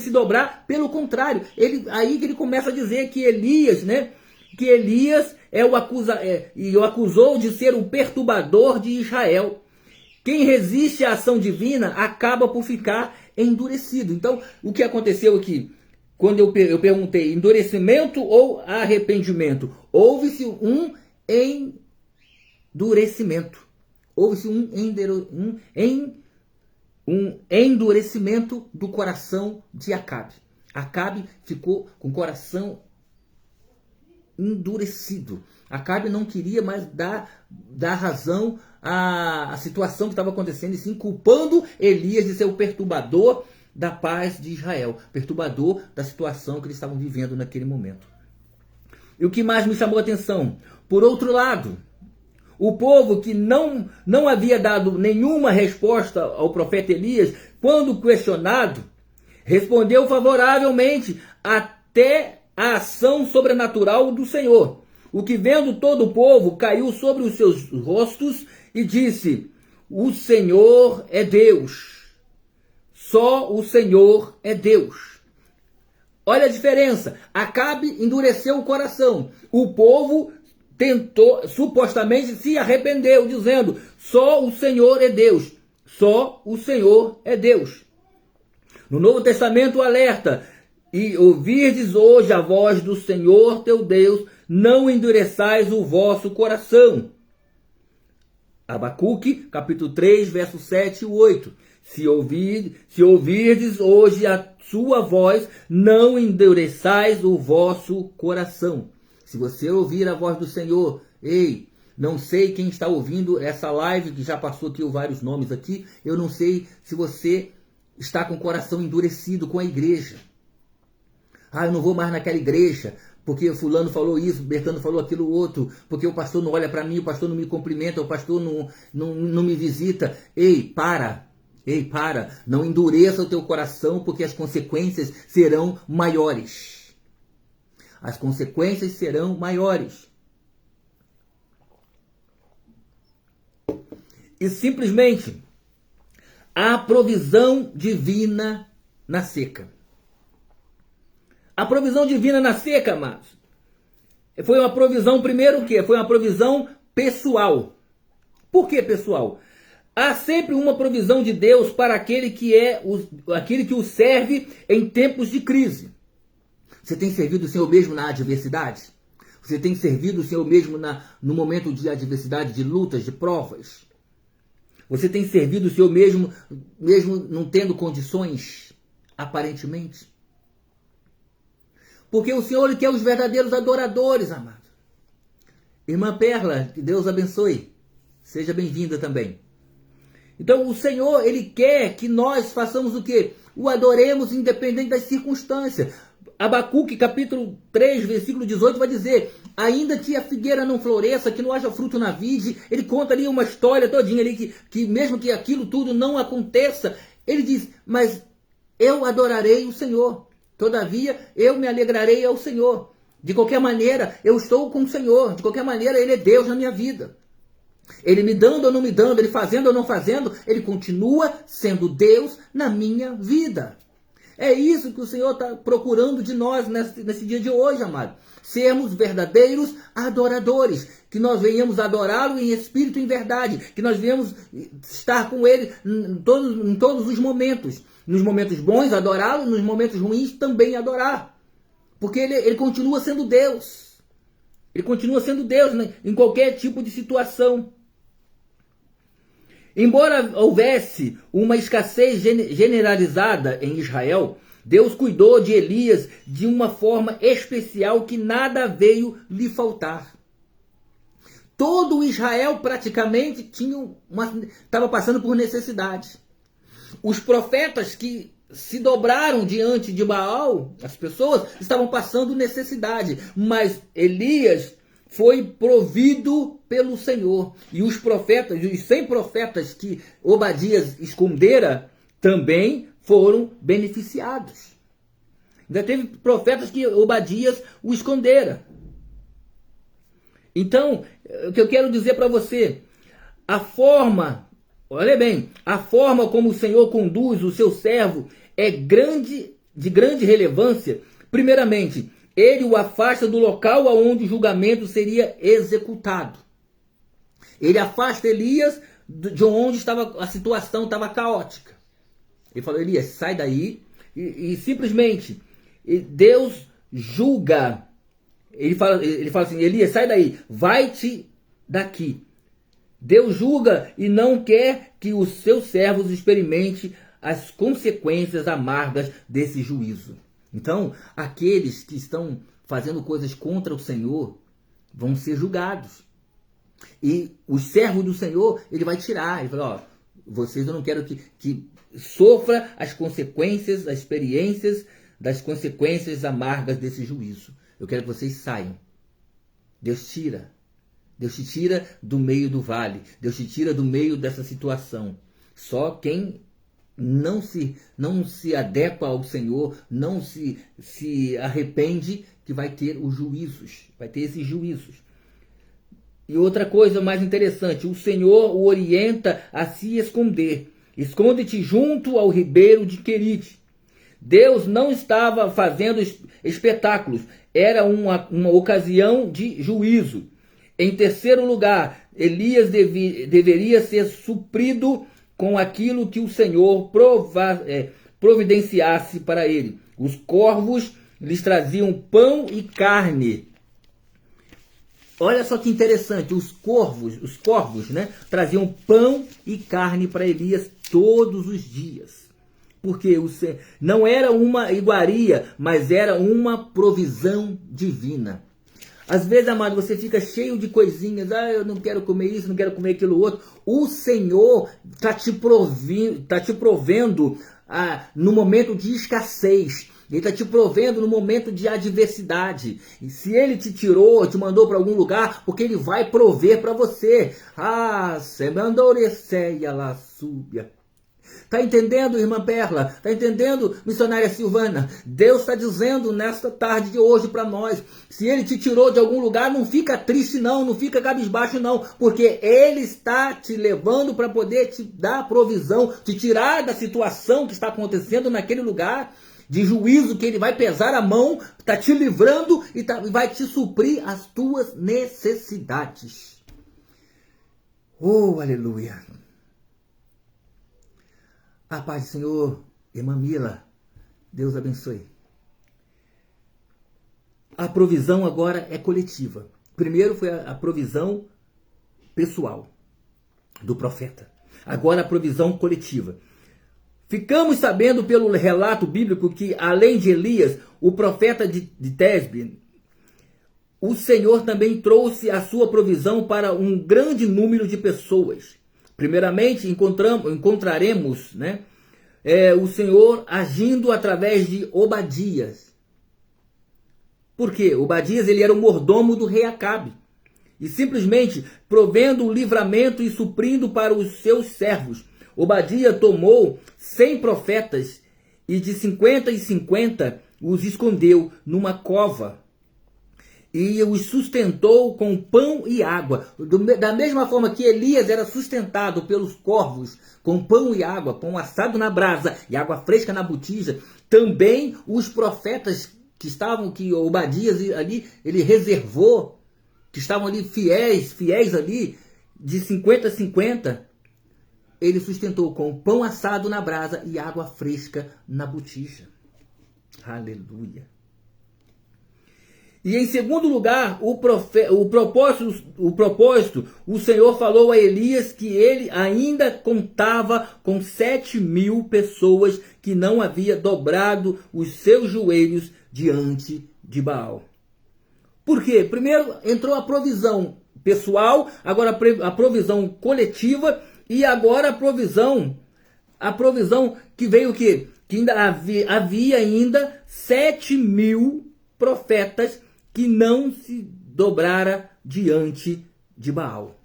dobrar, pelo contrário, aí que ele começa a dizer que Elias, né? Que Elias o acusou de ser o perturbador de Israel. Quem resiste à ação divina acaba por ficar endurecido. Então, o que aconteceu aqui? Quando eu perguntei endurecimento ou arrependimento, houve-se um endurecimento. Houve-se um endurecimento do coração de Acabe. Acabe ficou com o coração endurecido. Acabe não queria mais dar razão à situação que estava acontecendo, e sim culpando Elias de ser o perturbador da paz de Israel, perturbador da situação que eles estavam vivendo naquele momento. E o que mais me chamou a atenção? Por outro lado, o povo que não havia dado nenhuma resposta ao profeta Elias, quando questionado, respondeu favoravelmente até a ação sobrenatural do Senhor. O que, vendo todo o povo, caiu sobre os seus rostos e disse: o Senhor é Deus. Só o Senhor é Deus. Olha a diferença. Acabe endureceu o coração. O povo tentou, supostamente se arrependeu, dizendo: só o Senhor é Deus. Só o Senhor é Deus. No Novo Testamento alerta: e ouvirdes hoje a voz do Senhor teu Deus, não endureçais o vosso coração. Abacuque, capítulo 3, versos 7 e 8. Se ouvirdes hoje a sua voz, não endureçais o vosso coração. Se você ouvir a voz do Senhor, não sei quem está ouvindo essa live, que já passou aqui vários nomes aqui, eu não sei se você está com o coração endurecido com a igreja. Eu não vou mais naquela igreja, porque fulano falou isso, Bertano falou aquilo outro, porque o pastor não olha para mim, o pastor não me cumprimenta, o pastor não me visita. Para, não endureça o teu coração, porque as consequências serão maiores. As consequências serão maiores. e simplesmente a provisão divina na seca. A provisão divina na seca, amados, foi uma provisão, primeiro o quê? Foi uma provisão pessoal. Por que pessoal? Há sempre uma provisão de Deus para aquele que aquele que o serve em tempos de crise. Você tem servido o Senhor mesmo na adversidade? Você tem servido o Senhor mesmo no momento de adversidade, de lutas, de provas? Você tem servido o Senhor mesmo não tendo condições, aparentemente? Porque o Senhor, Ele quer os verdadeiros adoradores, amado. Irmã Perla, que Deus abençoe. Seja bem-vinda também. Então o Senhor, Ele quer que nós façamos o quê? O adoremos independente das circunstâncias. Abacuque capítulo 3, versículo 18 vai dizer: ainda que a figueira não floresça, que não haja fruto na vide, ele conta ali uma história todinha ali, que mesmo que aquilo tudo não aconteça, ele diz, mas eu adorarei o Senhor, todavia eu me alegrarei ao Senhor. De qualquer maneira, eu estou com o Senhor, de qualquer maneira Ele é Deus na minha vida. Ele me dando ou não me dando, Ele fazendo ou não fazendo, Ele continua sendo Deus na minha vida. É isso que o Senhor está procurando de nós nesse dia de hoje, amado. Sermos verdadeiros adoradores. Que nós venhamos adorá-lo em espírito e em verdade. Que nós venhamos estar com Ele em todos os momentos. Nos momentos bons, adorá-lo. Nos momentos ruins, também adorar. Porque ele continua sendo Deus. Ele continua sendo Deus, né, em qualquer tipo de situação. Embora houvesse uma escassez generalizada em Israel, Deus cuidou de Elias de uma forma especial que nada veio lhe faltar. Todo Israel praticamente estava passando por necessidade. Os profetas que se dobraram diante de Baal, as pessoas estavam passando necessidade, mas Elias foi provido pelo Senhor. E os profetas, os 100 profetas que Obadias escondera, também foram beneficiados. Ainda teve profetas que Obadias o escondera. Então, o que eu quero dizer para você, olha bem, a forma como o Senhor conduz o seu servo é de grande relevância. Primeiramente, Ele o afasta do local onde o julgamento seria executado. Ele afasta Elias de onde a situação estava caótica. Ele falou, Elias, sai daí. E simplesmente, Deus julga. Ele fala assim, Elias, sai daí, vai-te daqui. Deus julga e não quer que os seus servos experimentem as consequências amargas desse juízo. Então, aqueles que estão fazendo coisas contra o Senhor vão ser julgados. E os servos do Senhor, Ele vai tirar. Ele fala, vocês eu não quero que sofra as consequências, as experiências das consequências amargas desse juízo. Eu quero que vocês saiam. Deus tira. Deus te tira do meio do vale. Deus te tira do meio dessa situação. Só quem não se adequa ao Senhor, não se arrepende, que vai ter os juízos. Vai ter esses juízos. E outra coisa mais interessante, o Senhor o orienta a se esconder. Esconde-te junto ao ribeiro de Querite. Deus não estava fazendo espetáculos, era uma ocasião de juízo. Em terceiro lugar, Elias deveria ser suprido com aquilo que o Senhor providenciasse para ele. Os corvos lhes traziam pão e carne. Olha só que interessante, os corvos, né, traziam pão e carne para Elias todos os dias. Porque não era uma iguaria, mas era uma provisão divina. Às vezes, amado, você fica cheio de coisinhas. Eu não quero comer isso, não quero comer aquilo outro. O Senhor está te provendo no momento de escassez. Ele está te provendo no momento de adversidade. E se Ele te tirou, te mandou para algum lugar, porque Ele vai prover para você. Está entendendo, irmã Perla? Está entendendo, missionária Silvana? Deus está dizendo nesta tarde de hoje para nós, se Ele te tirou de algum lugar, não fica triste não, não fica cabisbaixo não, porque Ele está te levando para poder te dar provisão, te tirar da situação que está acontecendo naquele lugar, de juízo que Ele vai pesar a mão, está te livrando e vai te suprir as tuas necessidades. Oh, aleluia! A paz do Senhor, irmã Mila, Deus abençoe. A provisão agora é coletiva. Primeiro foi a provisão pessoal do profeta. Agora a provisão coletiva. Ficamos sabendo pelo relato bíblico que, além de Elias, o profeta de Tesbe, o Senhor também trouxe a sua provisão para um grande número de pessoas. Primeiramente, encontraremos, o Senhor agindo através de Obadias. Por quê? Obadias ele era o mordomo do rei Acabe. E simplesmente provendo o livramento e suprindo para os seus servos. Obadias tomou 100 profetas e de 50 em 50 os escondeu numa cova. E os sustentou com pão e água. Da mesma forma que Elias era sustentado pelos corvos com pão e água, pão assado na brasa e água fresca na botija, também os profetas que Obadias ali, ele reservou, que estavam ali fiéis ali, de 50 a 50, ele sustentou com pão assado na brasa e água fresca na botija. Aleluia. E em segundo lugar, o propósito, o Senhor falou a Elias que ele ainda contava com 7.000 pessoas que não havia dobrado os seus joelhos diante de Baal. Por quê? Primeiro entrou a provisão pessoal, agora a provisão coletiva e agora a provisão que veio o quê? Que ainda havia ainda 7.000 profetas que não se dobrara diante de Baal.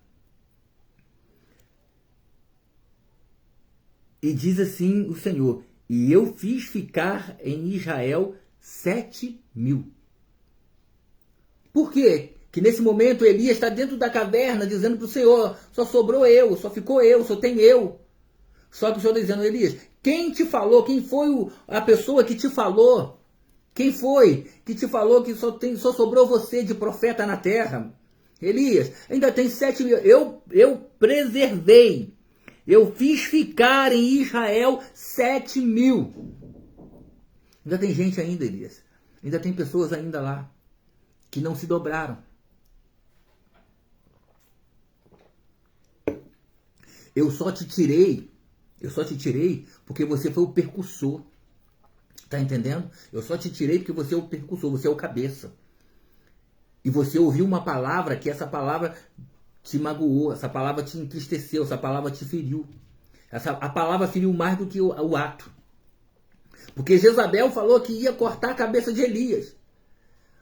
E diz assim o Senhor, e eu fiz ficar em Israel 7.000. Por quê? Que nesse momento Elias está dentro da caverna dizendo para o Senhor, só sobrou eu, só ficou eu, só tem eu. Só que o Senhor está dizendo, Elias, quem te falou, quem foi a pessoa que te falou? Quem foi que te falou que só sobrou você de profeta na terra? Elias, ainda tem 7.000. Eu preservei. Eu fiz ficar em Israel 7.000. Ainda tem gente ainda, Elias. Ainda tem pessoas ainda lá que não se dobraram. Eu só te tirei porque você foi o percussor. Tá entendendo? Eu só te tirei porque você é o percussor, você é o cabeça. E você ouviu uma palavra que essa palavra te magoou, essa palavra te entristeceu, essa palavra te feriu. A palavra feriu mais do que o ato. Porque Jezabel falou que ia cortar a cabeça de Elias.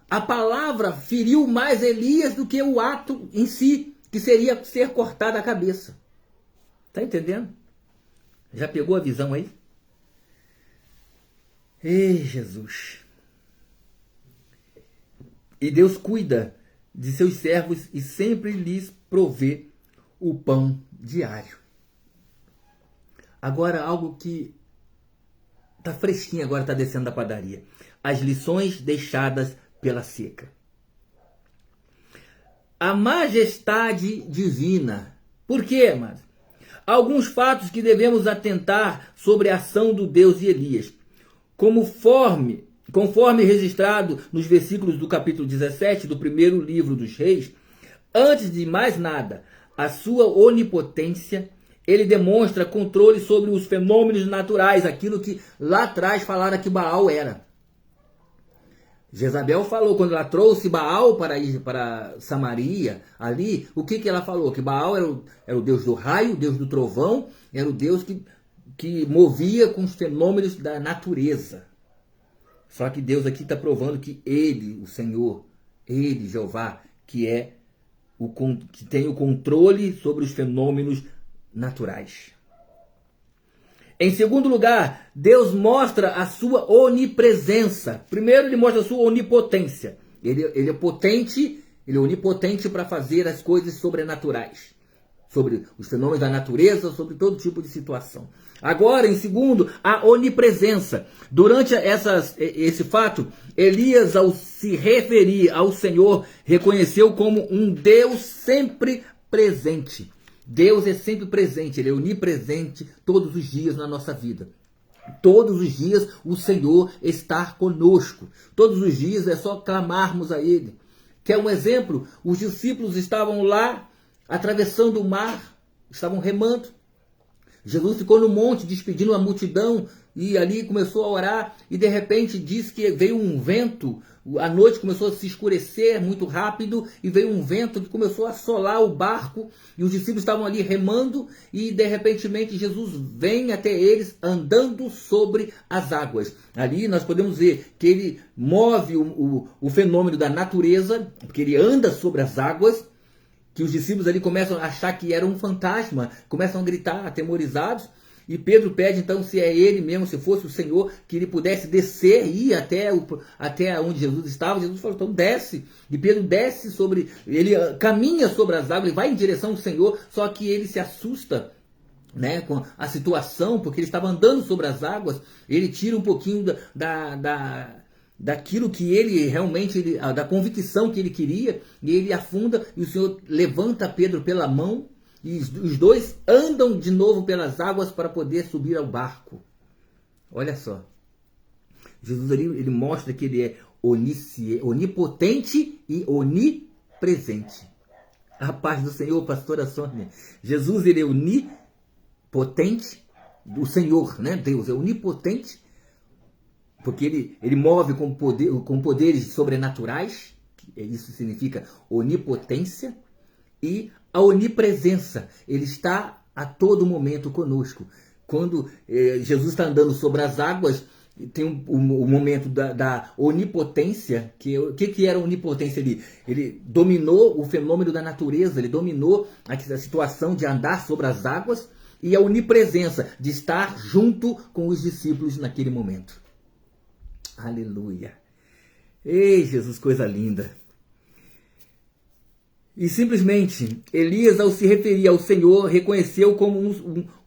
A palavra feriu mais Elias do que o ato em si, que seria ser cortada a cabeça. Tá entendendo? Já pegou a visão aí? Ei, Jesus! E Deus cuida de seus servos e sempre lhes provê o pão diário. Agora, algo que está fresquinho, agora está descendo da padaria. As lições deixadas pela seca. A majestade divina. Por quê, amados? Alguns fatos que devemos atentar sobre a ação do Deus de Elias. Conforme registrado nos versículos do capítulo 17 do primeiro livro dos Reis, antes de mais nada, a sua onipotência, ele demonstra controle sobre os fenômenos naturais, aquilo que lá atrás falaram que Baal era. Jezabel falou, quando ela trouxe Baal para Samaria, ali, o que ela falou? Que Baal era o deus do raio, o deus do trovão, era o deus que movia com os fenômenos da natureza. Só que Deus aqui está provando que Ele, o Senhor, Ele, Jeová, que tem o controle sobre os fenômenos naturais. Em segundo lugar, Deus mostra a sua onipresença. Primeiro, ele mostra a sua onipotência. Ele é potente, ele é onipotente para fazer as coisas sobrenaturais. Sobre os fenômenos da natureza, sobre todo tipo de situação. Agora, em segundo, a onipresença. Durante esse fato, Elias, ao se referir ao Senhor, reconheceu como um Deus sempre presente. Deus é sempre presente, ele é onipresente todos os dias na nossa vida. Todos os dias o Senhor está conosco. Todos os dias é só clamarmos a Ele. Quer um exemplo? Os discípulos estavam lá, atravessando o mar, estavam remando. Jesus ficou no monte despedindo a multidão e ali começou a orar e de repente diz que veio um vento, a noite começou a se escurecer muito rápido e veio um vento que começou a assolar o barco e os discípulos estavam ali remando e de repentemente Jesus vem até eles andando sobre as águas. Ali nós podemos ver que ele move o fenômeno da natureza, porque ele anda sobre as águas, que os discípulos ali começam a achar que era um fantasma, começam a gritar atemorizados, e Pedro pede então se é ele mesmo, se fosse o Senhor, que ele pudesse descer e ir até onde Jesus estava. Jesus falou, então desce, e Pedro desce ele caminha sobre as águas, ele vai em direção ao Senhor, só que ele se assusta, né, com a situação, porque ele estava andando sobre as águas, ele tira um pouquinho daquilo que ele realmente, da convicção que ele queria, e ele afunda, e o Senhor levanta Pedro pela mão, e os dois andam de novo pelas águas para poder subir ao barco. Olha só. Jesus ali, ele mostra que ele é onipotente e onipresente. A paz do Senhor, pastora Sônia. Jesus, ele é onipotente, o Senhor, né? Deus é onipotente, porque ele move com poderes sobrenaturais, isso significa onipotência, e a onipresença, ele está a todo momento conosco. Quando Jesus está andando sobre as águas, tem o momento da onipotência, que era a onipotência ali? Ele dominou o fenômeno da natureza, ele dominou a situação de andar sobre as águas, e a onipresença, de estar junto com os discípulos naquele momento. Aleluia. Ei, Jesus, coisa linda. E simplesmente, Elias, ao se referir ao Senhor, reconheceu como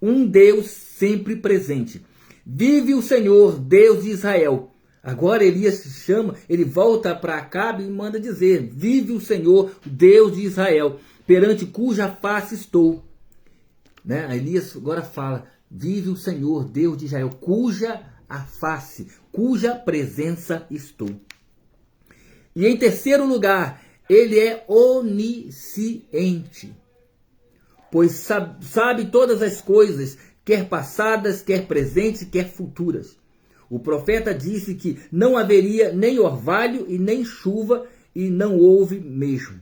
um Deus sempre presente. Vive o Senhor, Deus de Israel. Agora Elias chama, ele volta para Acabe e manda dizer, vive o Senhor, Deus de Israel, perante cuja face estou. Né? Elias agora fala, vive o Senhor, Deus de Israel, cuja a face, cuja presença estou. E em terceiro lugar, ele é onisciente, pois sabe todas as coisas, quer passadas, quer presentes, quer futuras. O profeta disse que não haveria nem orvalho e nem chuva, e não houve mesmo.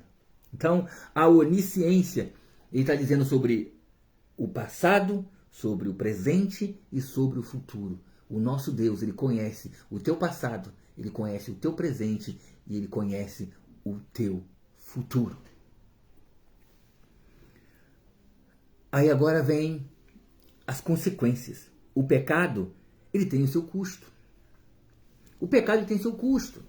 Então, a onisciência, ele está dizendo sobre o passado, sobre o presente e sobre o futuro. O nosso Deus, ele conhece o teu passado, ele conhece o teu presente e ele conhece o teu futuro. Aí agora vem as consequências. O pecado, ele tem o seu custo. O pecado tem seu custo.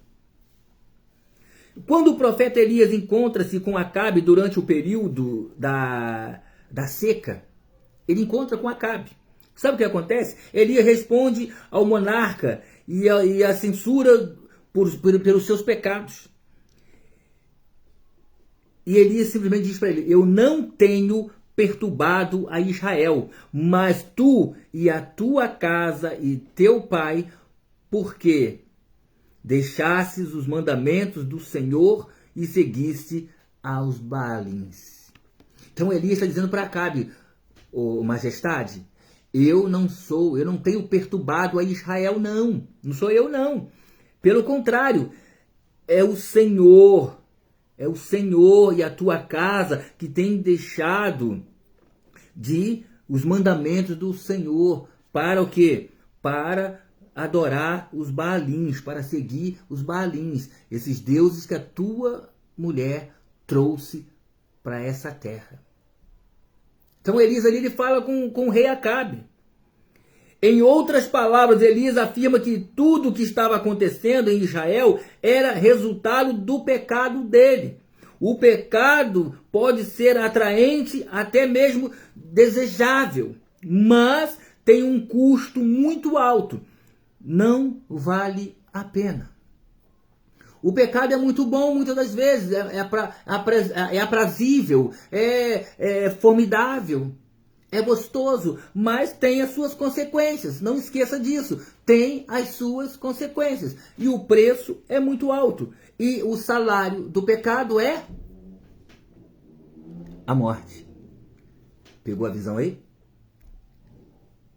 Quando o profeta Elias encontra-se com Acabe durante o período da seca, ele encontra com Acabe. Sabe o que acontece? Elias responde ao monarca e a censura pelos seus pecados. E Elias simplesmente diz para ele, eu não tenho perturbado a Israel, mas tu e a tua casa e teu pai, porque deixastes os mandamentos do Senhor e seguiste aos Baalins. Então Elias está dizendo para Acabe, ô majestade, eu não tenho perturbado a Israel, não sou eu não. Pelo contrário, é o Senhor e a tua casa que tem deixado os mandamentos do Senhor. Para o quê? Para adorar os Baalins, para seguir os Baalins, esses deuses que a tua mulher trouxe para essa terra. Então Elias ali ele fala com o rei Acabe. Em outras palavras, Elias afirma que tudo o que estava acontecendo em Israel era resultado do pecado dele. O pecado pode ser atraente, até mesmo desejável, mas tem um custo muito alto. Não vale a pena. O pecado é muito bom muitas das vezes, é aprazível, é formidável, é gostoso, mas tem as suas consequências. Não esqueça disso, tem as suas consequências. E o preço é muito alto. E o salário do pecado é a morte. Pegou a visão aí?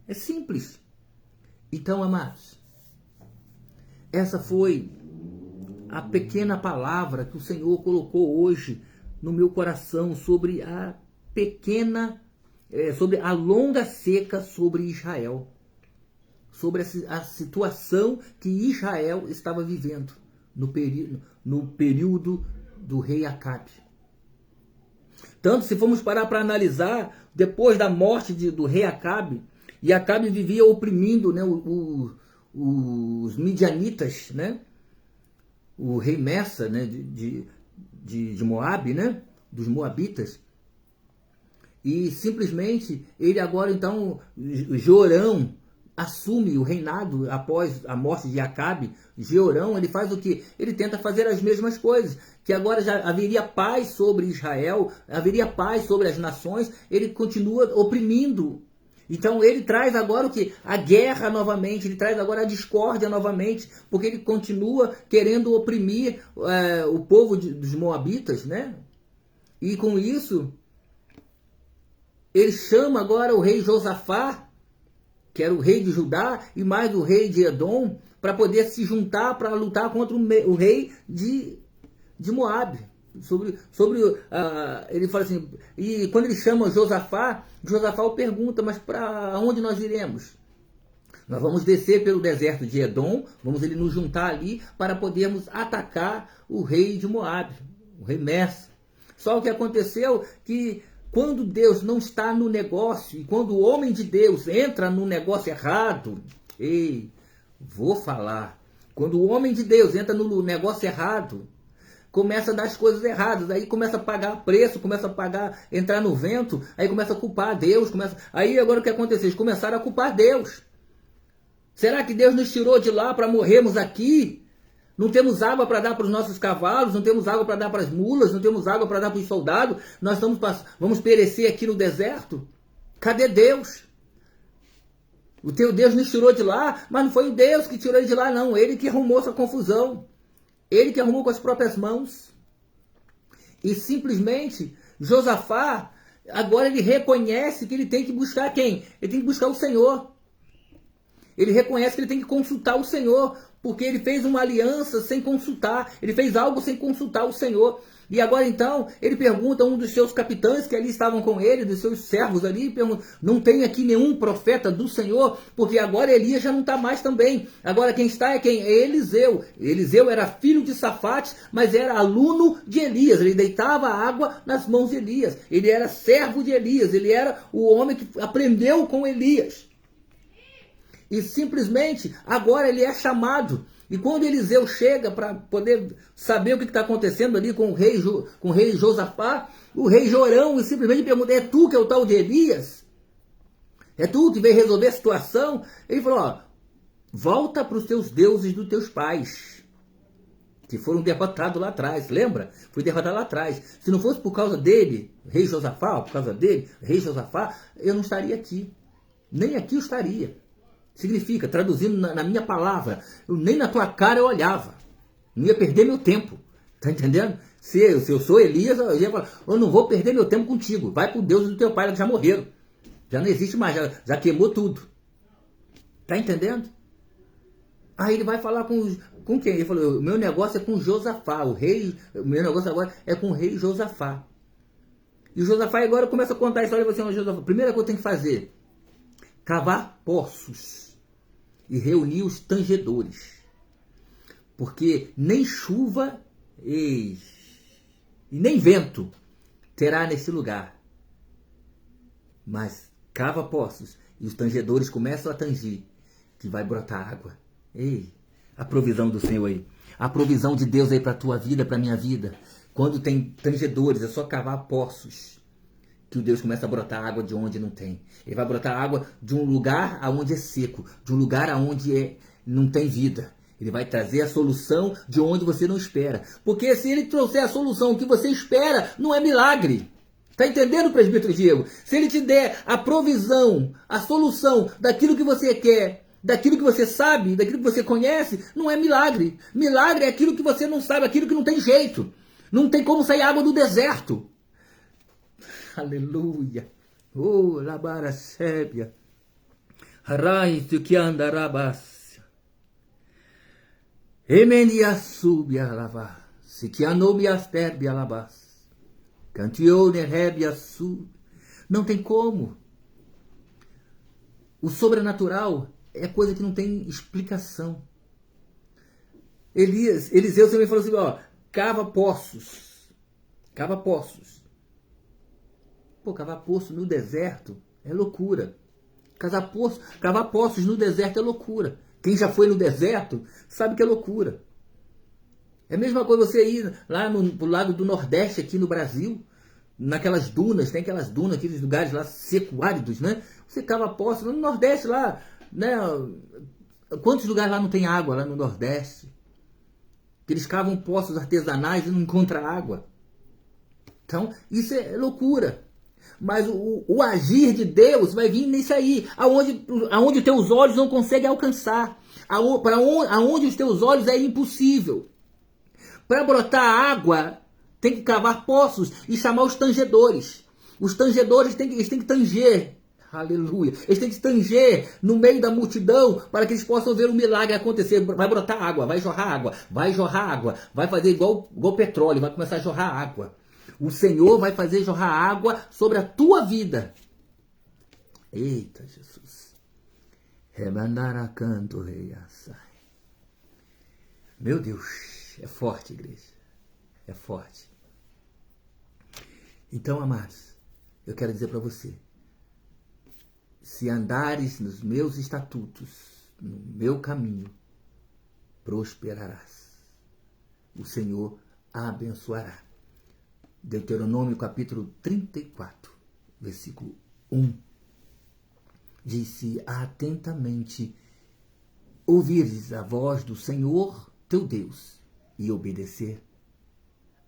É simples. Então, amados, essa foi a pequena palavra que o Senhor colocou hoje no meu coração sobre sobre a longa seca sobre Israel, sobre a situação que Israel estava vivendo no período do rei Acabe. Tanto, se formos parar para analisar, depois da morte do rei Acabe, e Acabe vivia oprimindo, né, os midianitas, né, o rei Messa, né, de Moabe, né, dos moabitas, e simplesmente ele agora então, Jorão assume o reinado após a morte de Acabe. Jorão, ele faz o que? Ele tenta fazer as mesmas coisas, que agora já haveria paz sobre Israel, haveria paz sobre as nações, ele continua oprimindo. Então ele traz agora o que? A guerra novamente, ele traz agora a discórdia novamente, porque ele continua querendo oprimir o povo dos moabitas, né? E com isso, ele chama agora o rei Josafá, que era o rei de Judá, e mais o rei de Edom, para poder se juntar para lutar contra o rei de Moabe. Ele fala assim, e quando ele chama Josafá pergunta, mas para onde nós iremos? Nós vamos descer pelo deserto de Edom, vamos ele nos juntar ali para podermos atacar o rei de Moabe, o rei Messa. Só o que aconteceu que quando Deus não está no negócio, e quando o homem de Deus entra no negócio errado, quando o homem de Deus entra no negócio errado, começa a dar as coisas erradas, aí começa a pagar preço, entrar no vento, aí começa a culpar Deus, aí agora o que aconteceu? Eles começaram a culpar Deus. Será que Deus nos tirou de lá para morrermos aqui? Não temos água para dar para os nossos cavalos, não temos água para dar para as mulas, não temos água para dar para os soldados, vamos perecer aqui no deserto? Cadê Deus? O teu Deus nos tirou de lá, mas não foi o Deus que tirou ele de lá, não. Ele que arrumou essa confusão. Ele que arrumou com as próprias mãos. E simplesmente, Josafá, agora ele reconhece que ele tem que buscar quem? Ele tem que buscar o Senhor. Ele reconhece que ele tem que consultar o Senhor, porque ele fez uma aliança sem consultar. Ele fez algo sem consultar o Senhor. E agora então, ele pergunta a um dos seus capitães que ali estavam com ele, dos seus servos ali, pergunta, não tem aqui nenhum profeta do Senhor? Porque agora Elias já não está mais também. Agora quem está é quem? É Eliseu. Eliseu era filho de Safate, mas era aluno de Elias. Ele deitava água nas mãos de Elias. Ele era servo de Elias. Ele era o homem que aprendeu com Elias. E simplesmente, agora ele é chamado. E quando Eliseu chega para poder saber o que está acontecendo ali com o rei Josafá, o rei Jorão simplesmente pergunta, é tu que é o tal de Elias? É tu que veio resolver a situação? Ele falou, ó, volta para os teus deuses dos teus pais, que foram derrotados lá atrás, lembra? Foi derrotado lá atrás. Se não fosse por causa dele, rei Josafá, eu não estaria aqui. Nem aqui eu estaria. Significa, traduzindo na minha palavra, nem na tua cara eu olhava. Não ia perder meu tempo. Tá entendendo? Se eu sou Elias, eu ia falar, eu não vou perder meu tempo contigo. Vai pro Deus do teu pai, que já morreram. Já não existe mais, já queimou tudo. Tá entendendo? Aí ele vai falar com quem? Ele falou, o meu negócio é com Josafá, o meu negócio agora é com o rei Josafá. E o Josafá agora começa a contar a história e fala assim, Josafá, primeira coisa que eu tenho que fazer, cavar poços e reunir os tangedores, porque nem chuva e nem vento terá nesse lugar, mas cava poços e os tangedores começam a tangir, que vai brotar água. Ei, a provisão do Senhor aí. A provisão de Deus aí para a tua vida, para a minha vida. Quando tem tangedores, é só cavar poços, que o Deus começa a brotar água de onde não tem. Ele vai brotar água de um lugar aonde é seco, de um lugar aonde não tem vida. Ele vai trazer a solução de onde você não espera. Porque se ele trouxer a solução que você espera, não é milagre. Está entendendo, presbítero Diego? Se ele te der a provisão, a solução daquilo que você quer, daquilo que você sabe, daquilo que você conhece, não é milagre. Milagre é aquilo que você não sabe, aquilo que não tem jeito. Não tem como sair água do deserto. Aleluia. Oh, labara sébia. Raiz que anda rabas. Emenia subia lava. Se que anomia sterbia labas. Cantione rebia sub. Não tem como. O sobrenatural é coisa que não tem explicação. Eliseu também falou assim, ó, cava poços. Cava poços. Pô, cavar poço no deserto é loucura. Cavar poços no deserto é loucura. Quem já foi no deserto sabe que é loucura. É a mesma coisa você ir lá pro lado do Nordeste, aqui no Brasil, naquelas dunas, tem aquelas dunas, aqueles lugares lá seco, áridos, né? Você cava poços no Nordeste lá, né? Quantos lugares lá não tem água lá no Nordeste? Que eles cavam poços artesanais e não encontram água. Então, isso é loucura. Mas o agir de Deus vai vir nisso aí, aonde os teus olhos não conseguem alcançar, aonde os teus olhos é impossível. Para brotar água, tem que cavar poços e chamar os tangedores. Os tangedores eles têm que tanger, aleluia, eles têm que tanger no meio da multidão para que eles possam ver o milagre acontecer. Vai brotar água, vai jorrar água, vai fazer igual petróleo, vai começar a jorrar água. O Senhor vai fazer jorrar água sobre a tua vida. Eita, Jesus. Rebandaracanto rei assai. Meu Deus, é forte, igreja. É forte. Então, amados, eu quero dizer para você. Se andares nos meus estatutos, no meu caminho, prosperarás. O Senhor abençoará. Deuteronômio capítulo 34, versículo 1. Diz: se atentamente ouvires a voz do Senhor teu Deus e obedecer,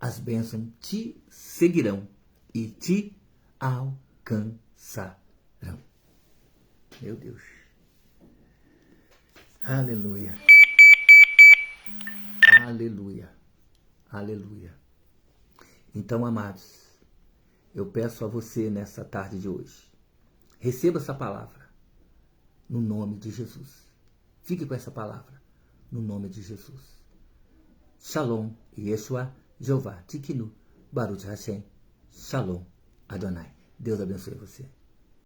as bênçãos te seguirão e te alcançarão. Meu Deus. Aleluia. Aleluia. Aleluia. Então, amados, eu peço a você nessa tarde de hoje, receba essa palavra no nome de Jesus. Fique com essa palavra no nome de Jesus. Shalom, Yeshua, Jeová, Tikinu, Baruch Hashem, Shalom, Adonai. Deus abençoe você.